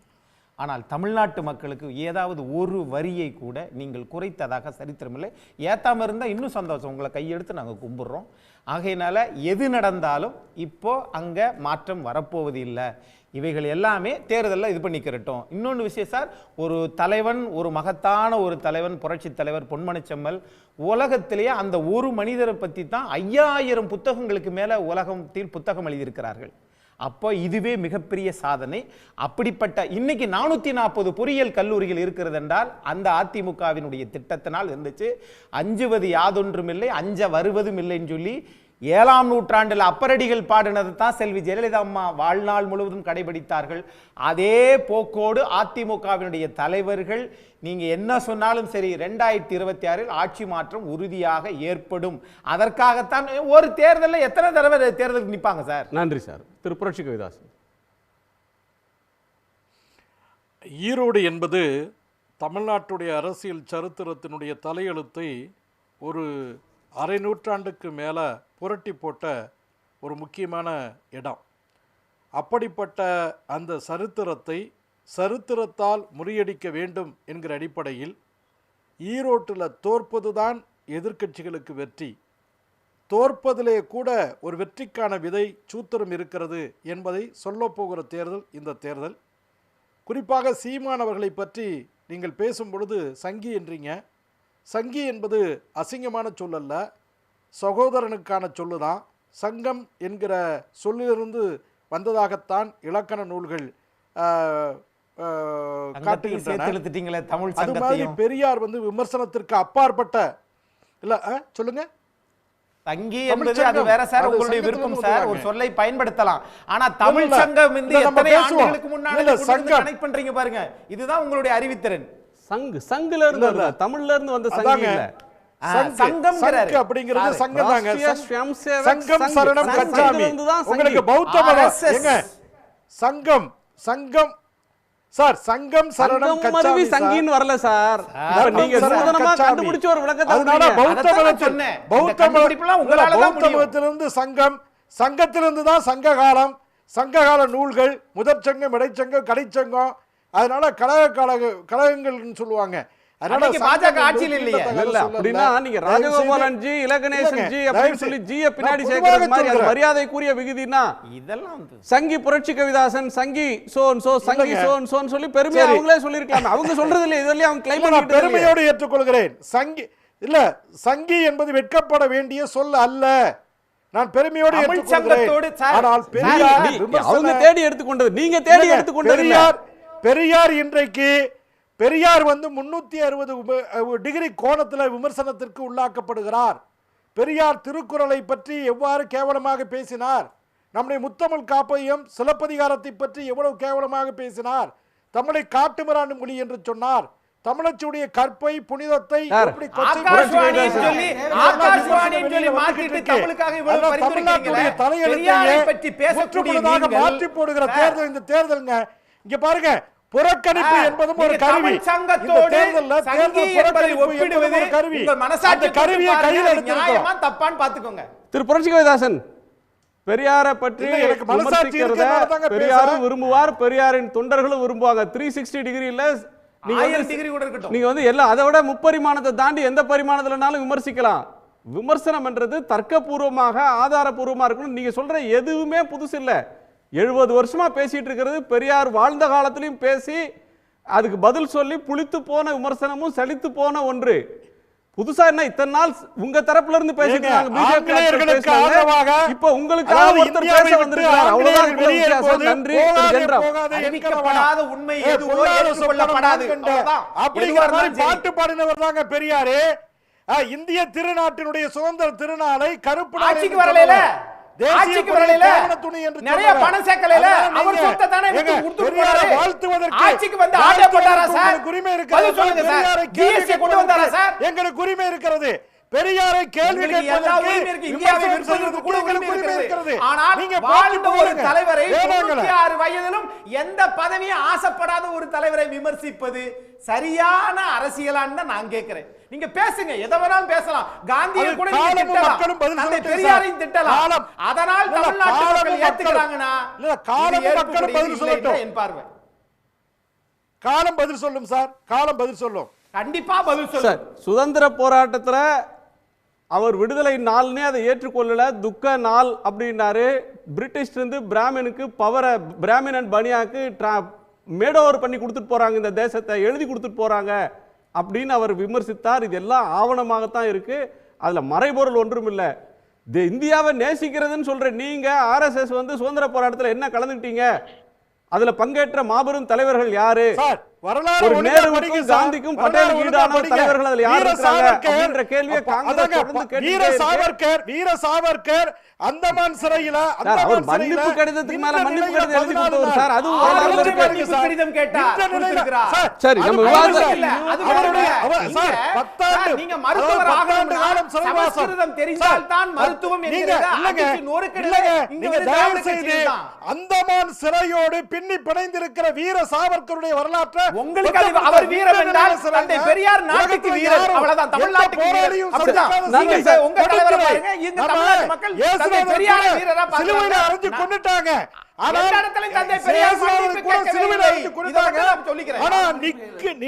ஆனால் தமிழ்நாட்டு மக்களுக்கு ஏதாவது ஒரு வரியை கூட நீங்கள் குறைத்ததாக சரித்திரமில்லை. ஏற்றாமல் இருந்தால் இன்னும் சந்தோஷம், உங்களை கையெடுத்து நாங்கள் கும்பிட்றோம். ஆகையினால எது நடந்தாலும் இப்போ அங்கே மாற்றம் வரப்போவது இல்லை. இவைகள் எல்லாமே தேர்தலில் இது பண்ணிக்கிறட்டும். இன்னொன்று விஷயம் சார், ஒரு தலைவன், ஒரு மகத்தான ஒரு தலைவன், புரட்சி தலைவர் பொன்மனச்செம்மல் உலகத்திலேயே அந்த ஒரு மனிதரை பற்றி தான் 5000 புத்தகங்களுக்கு மேலே உலகத்தில் புத்தகம் எழுதியிருக்கிறார்கள். அப்போ இதுவே மிகப்பெரிய சாதனை. அப்படிப்பட்ட இன்னைக்கு 440 பொறியியல் கல்லூரிகள் இருக்கிறது என்றால் அந்த அதிமுகவினுடைய திட்டத்தினால் இருந்துச்சு. அஞ்சுவது யாதொன்றுமில்லை, அஞ்ச வருவதும் இல்லைன்னு சொல்லி 7ஆம் நூற்றாண்டில் அப்பரடிகள் பாடினது தான் செல்வி ஜெயலலிதா அம்மா வாழ்நாள் முழுவதும் கடைபிடித்தார்கள். அதே போக்கோடு அதிமுகவினுடைய தலைவர்கள் நீங்க என்ன சொன்னாலும் சரி, 2026 ஆட்சி மாற்றம் உறுதியாக ஏற்படும். அதற்காகத்தான் ஒரு தேர்தலில் எத்தனை தடவை தேர்தலுக்கு நிற்பாங்க சார்? நன்றி சார். திரு புரட்சி கவிதாஸ். ஈரோடு என்பது தமிழ்நாட்டுடைய அரசியல் சரித்திரத்தினுடைய தலையெழுத்தை ஒரு அரை நூற்றாண்டுக்கு மேலே புரட்டி போட்ட ஒரு முக்கியமான இடம். அப்படிப்பட்ட அந்த சரித்திரத்தால் முறியடிக்க வேண்டும் என்கிற அடிப்படையில் ஈரோட்டில் தோற்பது தான் எதிர்க்கட்சிகளுக்கு வெற்றி. தோற்பதிலே கூட ஒரு வெற்றிக்கான விதை சூத்திரம் இருக்கிறது என்பதை சொல்லப்போகிற தேர்தல் இந்த தேர்தல். குறிப்பாக சீமான் அவர்களை பற்றி நீங்கள் பேசும் பொழுது சங்கி என்றீங்க. சங்கி என்பது அசிங்கமான சொல்லல்ல, சகோதரனுக்கான சொல்லுதான். சங்கம் என்கிற சொல்லிலிருந்து வந்ததாகத்தான் இலக்கண நூல்கள் காட்டுகின்றன. அது மாதிரி பெரியார் விமர்சனத்திற்கு அப்பாற்பட்ட இல்ல சொல்லுங்க. தங்கி என்பது அது வேற சார், உங்களுடைய விருப்பம் சார், ஒரு சொல்லை பயன்படுத்தலாம். ஆனா தமிழ் சங்கம் எத்தனை ஆண்டுகளுக்கு முன்னாடி கனெக்ட் பண்றீங்க பாருங்க, இதுதான் உங்களுடைய அறிவித்திறன். சங்குல இருந்து தமிழ்ல இருந்து வந்த சங்கம் இல்ல, சங்கம் அப்படிங்கிறது சங்கம் தாங்க. சங்கம் சரணம் கச்சாமி உங்களுக்கு பௌத்த மதம் எங்க சங்கம் சங்கம் சார், சங்கம் சரணம் கச்சாமி சங்கின்னு வரல சார். நீங்க சுதந்திரமா கண்டுபிடிச்ச ஒரு விளக்கத்தை அதனால பௌத்த மதத்திலிருந்து சங்கம், சங்கத்திலிருந்து தான் சங்ககாலம், சங்ககால நூல்கள், முதற் சங்கம், இடைச்சங்கம், கடைச்சங்கம். அதனால கழகங்கள்னு சொல்லுவாங்க. பாஜக ஆட்சியில் இல்லையே அப்படின்னா நீங்க ராஜகோபாலன் ஜி, இலகணேசன் ஜி அப்படின்னு சொல்லி ஜியை பின்னாடி சேர்க்கிற மாதிரி அது மரியாதைக்குரிய விகுதினா இதெல்லாம் சங்கி புரட்சி கவிதாசன் சங்கி சோன் சோ சங்கி சோன் சோன் சொல்லி பெருமையா அவங்களே சொல்லிருக்காங்க. அவங்க சொல்றது இல்ல, இதெல்லாம் அவங்க கிளைம் பண்ணிட்டு பெருமையோடு ஏற்றுக்கொள்கிறேன். சங்கி இல்ல, சங்கி என்பது வெட்கப்பட வேண்டிய சொல் அல்ல, நான் பெருமையோடு ஏற்றுக்கொள்கிறேன். ஆனால் பெரியார் அவங்க தேடி எடுத்துக்கொண்டது, நீங்க தேடி எடுத்துக்கொண்டது. பெரியார் இன்றைக்கு பெரியார் 360 டிகிரி கோணத்தில் விமர்சனத்திற்கு உள்ளாக்கப்படுகிறார். பெரியார் திருக்குறளை பற்றி எவ்வாறு கேவலமாக பேசினார், நம்முடைய முத்தமிழ் காப்பையும் சிலப்பதிகாரத்தை பற்றி எவ்வளவு கேவலமாக பேசினார், தமிழை காட்டுமிராண்டு மொழி என்று சொன்னார், தமிழச்சுடைய கற்பை புனிதத்தை மாற்றி போடுகிற தேர்தல் இந்த தேர்தலுங்க. இங்க பாருங்க, புறக்கணிப்பு என்பதும் ஒரு கருவி. திரு புரட்சி கவிதாசன் பெரியாரை பற்றி பெரியாரும் விரும்புவார், பெரியாரின் தொண்டர்களும் விரும்புவாங்க. 360 டிகிரில நீங்க எல்லாம் அதை விட முப்பரிமாணத்தை தாண்டி எந்த பரிமாணத்துலனாலும் விமர்சிக்கலாம். விமர்சனம் என்றது தர்க்கபூர்வமாக ஆதாரபூர்வமா இருக்கணும். நீங்க சொல்ற எதுவுமே புதுசு இல்ல. 70 வருஷமா பேசிட்டு இருக்கிறது பெரியார் வாழ்ந்த காலத்திலையும் பேசி அதுக்கு பதில் சொல்லி புளித்து போன விமர்சனமும் செழித்து போன ஒன்று. புதுசா என்ன இத்தனை நாள் உங்க தரப்புல இருந்து பேசிட்டு இப்ப உங்களுக்காக ஒருத்தர் பேச வந்திருக்கார், அவ்வளவுதான் வித்தியாசம். நன்றி. அறிவிக்கப்படாத உண்மை எதுவோ ஏற்றுக்கொள்ளப்படாது. பாட்டு பாடினவர் தாங்க பெரியாரு. இந்திய திருநாட்டினுடைய சுதந்திர திருநாளை கருப்பு ஆட்சிக்கு வரல, ஆட்சிக்கு வரல, நிறைய பணம் சேர்க்கல, அவர் சொத்தை தானே கொடுத்து போறாரு. ஆட்சிக்கு வந்து ஆட்டை போட்டாரா சார்? உரிமை இருக்கிறது. ஜிஎஸ்டி கொண்டு வந்தாரா சார்? எங்களுக்கு உரிமை இருக்கிறது. பெரியாரை கேள்வி கேட்பதற்கு இந்தியாவில் விற்பதற்கு கூட உரிமை இருக்கிறது. ஆனால் நீங்க வாழ்ந்த ஒரு தலைவரை 96 வயதிலும் எந்த பதவியும் ஆசைப்படாத ஒரு தலைவரை விமர்சிப்பது சரியான அரசியலான்னு நான் கேட்கிறேன். நீங்க பேசுங்க, எதை வேணாலும் பேசலாம். காந்தியை கூட நீங்க திட்டலாம், பெரியாரையும் திட்டலாம். அதனால் தமிழ்நாட்டு மக்கள் ஏத்துக்கிறாங்கன்னா காலம் மக்களும் பதில் சொல்லட்டும். என் பார்வை காலம் பதில் சொல்லும் சார், காலம் பதில் சொல்லும், கண்டிப்பா பதில் சொல்லும். சுதந்திர போராட்டத்துல அவர் விடுதலை நாள்னே அதை ஏற்றுக்கொள்ளல, துக்க நாள் அப்படின்னாரு. பிரிட்டிஷ் இருந்து பிராமினுக்கு பவரை, பிராமின் அண்ட் பனியாக்கு மேட் ஓவர் பண்ணி கொடுத்துட்டு போறாங்க, இந்த தேசத்தை எழுதி கொடுத்துட்டு போறாங்க அப்படின்னு அவர் விமர்சித்தார். இதெல்லாம் ஆவணமாகத்தான் இருக்கு, அதுல மறைபொருள் ஒன்றும் இல்லை. இந்தியாவை நேசிக்கிறதுன்னு சொல்ற நீங்க RSS சுதந்திர போராட்டத்தில் என்ன கலந்துக்கிட்டீங்க, அதுல பங்கேற்ற மாபெரும் தலைவர்கள் யாரு? வரலாறு ஒரு ஒழுங்கா நேருவுக்கும் படிங்க சார். காந்திக்கும் வரலாறு பட்டேலுக்கு ஒழுங்கா ஈடான படிங்க. தலைவர்கள் அதுல யார் வீர இருக்காங்க சாவர்கர், அப்படின்ற கேள்வியை காங்கிரஸ் அதாங்க, தொடர்ந்து வீர கேட்டுட்டே இருக்கு. சாவர்கர், வீர சாவர்கர் அந்தமான் சிறையில சார், அவர் மன்னிப்பு கடிதத்துக்கு மேல மன்னிப்பு கடிதம் எழுதி கொடுத்தவர் சார். அதுவும் வரலாறுல இருக்கு. மன்னிப்பு கடிதம் கேட்டார், கொடுத்திருக்கிறார். சரி, நம்ம விவாதம் இல்ல, அது நீங்க மருத்துவர் ஆகணும்னா சமஸ்கிருதம் தெரிந்தால் தான் மருத்துவம் என்கிறதா? அந்தமான் சிறையோடு பின்னி பிணைந்திருக்கிற வீர சாவர்கருடைய வரலாற்றை உங்களுக்கு அவர் வீரம் என்றால் தந்தை பெரியார் நாட்டுக்கு வீரர், அவ்வளவுதான். தமிழ்நாட்டுக்கு வீரர். அப்படிதான். நீங்க உங்க தலைவரை பாருங்க, இங்க தமிழ்நாட்டு மக்கள் தந்தை பெரியார் வீரரா சிலுவையில அறைஞ்சு கொன்னுட்டாங்க. ஆனா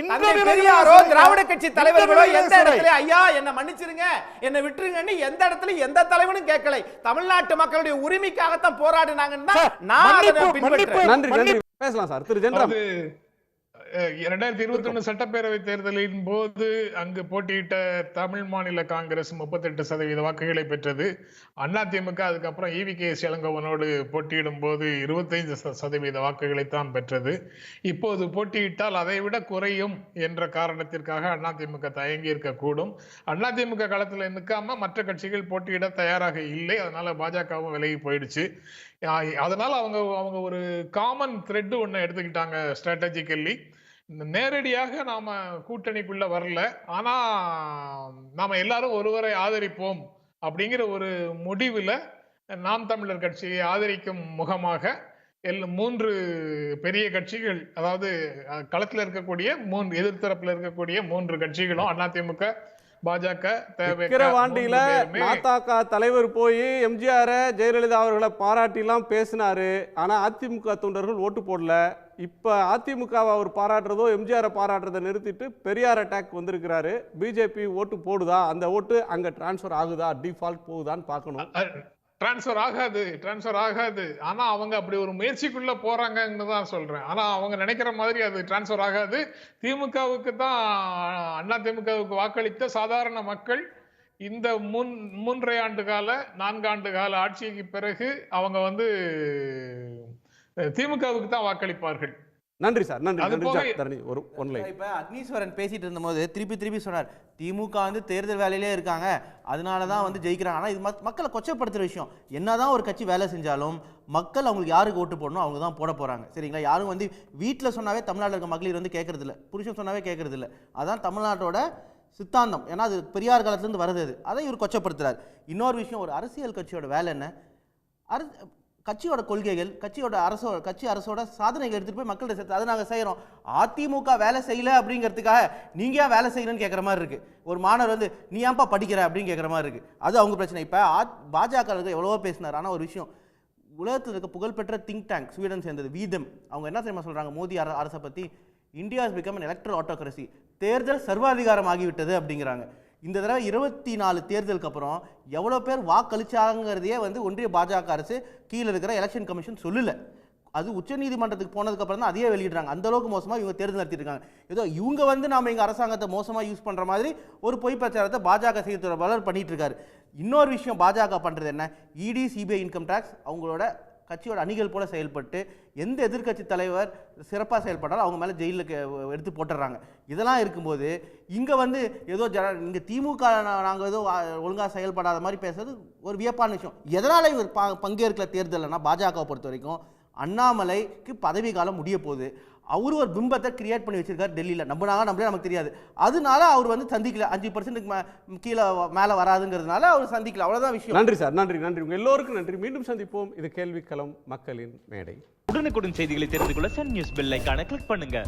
தந்தை பெரியார் பெரியாரோ திராவிட கட்சி தலைவர்களோ எந்த இடத்துல ஐயா என்ன மன்னிச்சிருங்க என்ன விட்டுருங்கன்னு எந்த இடத்துல எந்த தலைவனும் கேட்கல. தமிழ்நாட்டு மக்களுடைய உரிமைக்காகத்தான் போராடினாங்கன்னா நான் அதை பின்பற்றுறேன். நன்றி நன்றி. பேசலாம் சார். திரு ஜென்ராம். 2021 சட்டப்பேரவை தேர்தலின் போது அங்கு போட்டியிட்ட தமிழ் மாநில காங்கிரஸ் 38% வாக்குகளை பெற்றது. அதிமுக அதுக்கப்புறம் EVKS இளங்கோவனோடு போட்டியிடும் போது 25% வாக்குகளைத்தான் பெற்றது. இப்போது போட்டியிட்டால் அதை விட குறையும் என்ற காரணத்திற்காக அதிமுக தயங்கி இருக்கக்கூடும். அதிமுக களத்தில் நிற்காம மற்ற கட்சிகள் போட்டியிட தயாராக இல்லை. அதனால பாஜகவும் விலகி போயிடுச்சு. அதனால அவங்க ஒரு காமன் த்ரெட் ஒன்று எடுத்துக்கிட்டாங்க ஸ்ட்ராட்டஜிக்கல்லி. நேரடியாக நாம கூட்டணிக்குள்ள வரல, ஆனா நாம எல்லாரும் ஒருவரை ஆதரிப்போம் அப்படிங்கிற ஒரு முடிவுல நாம் தமிழர் கட்சியை ஆதரிக்கும் முகமாக 3 பெரிய கட்சிகள், அதாவது களத்தில் இருக்கக்கூடிய எதிர்த்தரப்புல இருக்கக்கூடிய 3 கட்சிகளும் அதிமுக, பாஜக, விக்கிரவாண்டியில நாத்தாக்கா தலைவர் போய் எம்ஜிஆர் ஜெயலலிதா அவர்களை பாராட்டிலாம் பேசினாரு. ஆனா அதிமுக தொண்டர்கள் ஓட்டு போடல. இப்ப அதிமுகவை அவர் பாராட்டுறதோ எம்ஜிஆரை பாராட்டுறதை நிறுத்திட்டு பெரியார் அட்டாக் வந்திருக்கிறாரு. பிஜேபி ஓட்டு போடுதா? அந்த ஓட்டு அங்க டிரான்ஸ்பர் ஆகுதா, டிஃபால்ட் போகுதான்னு பார்க்கணும். டிரான்ஸ்பர் ஆகாது. ஆனா அவங்க அப்படி ஒரு முயற்சிக்குள்ள போறாங்கன்னு தான் சொல்றேன். ஆனா அவங்க நினைக்கிற மாதிரி அது டிரான்ஸ்பர் ஆகாது. திமுகவுக்கு தான், அதிமுகவுக்கு வாக்களித்த சாதாரண மக்கள் இந்த 3 ஆண்டு கால 4 ஆண்டு கால ஆட்சிக்கு பிறகு அவங்க திமுகவுக்கு தான் வாக்களிப்பார்கள். நன்றி சார். நன்றி. ஒரு ஒன்லைன். இப்ப அக்னீஸ்வரன் பேசிட்டு இருந்தபோது திருப்பி சொன்னார், திமுக தேர்தல் வேலையிலே இருக்காங்க, அதனாலதான் ஜெயிக்கிறாங்க. ஆனா இது மக்களை கொச்சப்படுத்துற விஷயம். என்னதான் ஒரு கட்சி வேலை செஞ்சாலும் மக்கள் அவங்களுக்கு யாருக்கு ஓட்டு போடணும் அவங்க தான் போட போறாங்க. சரிங்களா? யாரும் வீட்டில் சொன்னாவே தமிழ்நாட்டில் இருக்க மகளிர் கேட்கறது இல்லை, புருஷன் சொன்னாவே கேட்கறது இல்லை. அதான் தமிழ்நாட்டோட சித்தாந்தம். ஏன்னா அது பெரியார் காலத்திலிருந்து வருது. அதை இவர் கொச்சப்படுத்துறாரு. இன்னொரு விஷயம், ஒரு அரசியல் கட்சியோட வேலை என்ன? கட்சியோட கொள்கைகள், கட்சி அரசோட சாதனைகள் எடுத்துட்டு போய் மக்கள்கிட்ட சேர்த்து அதை நாங்கள் செய்கிறோம். அதிமுக வேலை செய்யல அப்படிங்கிறதுக்காக நீங்க ஏன் வேலை செய்யணும்னு கேட்குற மாதிரி இருக்கு. ஒரு மாணவர் நீ ஏன்பா படிக்கிற அப்படின்னு கேட்குற மாதிரி இருக்கு. அது அவங்க பிரச்சனை. இப்போ பாஜக எவ்வளவோ பேசினார். ஆனால் ஒரு விஷயம், உலகத்தில் இருக்க புகழ்பெற்ற திங்க் டேங்க் ஸ்வீடன் சேர்ந்தது வீதம், அவங்க என்ன தெரியுமா சொல்றாங்க மோடி அரசை பற்றி? India is become an electoral autocracy. தேர்தல் சர்வாதிகாரம் ஆகிவிட்டது அப்படிங்கிறாங்க. இந்த தடவை 24 தேர்தலுக்கு அப்புறம் எவ்வளோ பேர் வாக்களிச்சாங்கிறதையே ஒன்றிய பாஜக அரசு கீழே இருக்கிற எலெக்ஷன் கமிஷன் சொல்லல. அது உச்சநீதிமன்றத்துக்கு போனதுக்கு அப்புறம் தான் அதையே வெளியிடுறாங்க. அந்த அளவுக்கு மோசமாக இவங்க தேர்தல் நடத்திட்டு இருக்காங்க. ஏதோ இவங்க நம்ம எங்கள் அரசாங்கத்தை மோசமாக யூஸ் பண்ணுற மாதிரி ஒரு பொய் பிரச்சாரத்தை பாஜக செய்தியாளர் பண்ணிட்டு இருக்காரு. இன்னொரு விஷயம் பாஜக பண்ணுறது என்ன? இடி, சிபிஐ இன்கம் டேக்ஸ் அவங்களோட கட்சியோட அணிகள் போல செயல்பட்டு எந்த எதிர்கட்சி தலைவர் சிறப்பாக செயல்பட்டாலும் அவங்க மேலே ஜெயிலுக்கு எடுத்து போட்டுடுறாங்க. இதெல்லாம் இருக்கும்போது இங்கே ஏதோ இங்கே திமுக நாங்கள் ஏதோ ஒழுங்காக செயல்படாத மாதிரி பேசுறது ஒரு வியப்பான விஷயம். எதனால் இவர் பங்கேற்கல தேர்தல்னா, பாஜகவை பொறுத்த வரைக்கும் அண்ணாமலைக்கு பதவி காலம் முடிய போகுது. அவரு ஒரு பிம்பத்தை கிரியேட் பண்ணி வச்சிருக்காரு டெல்லியில். நம்மளே நமக்கு தெரியாது. அதனால அவர் சந்திக்கல. 5% கீழே மேலே வராதுங்கிறதுனால அவர் சந்திக்கல. அவ்வளோதான் விஷயம். நன்றி சார். நன்றி. உங்க எல்லோருக்கும் நன்றி. மீண்டும் சந்திப்போம். இது கேள்விக்களம், மக்களின் மேடை. உடனுக்குடன் செய்திகளை தெரிந்து கொள்ள சன் நியூஸ் பெல் ஐகானை கிளிக் பண்ணுங்க.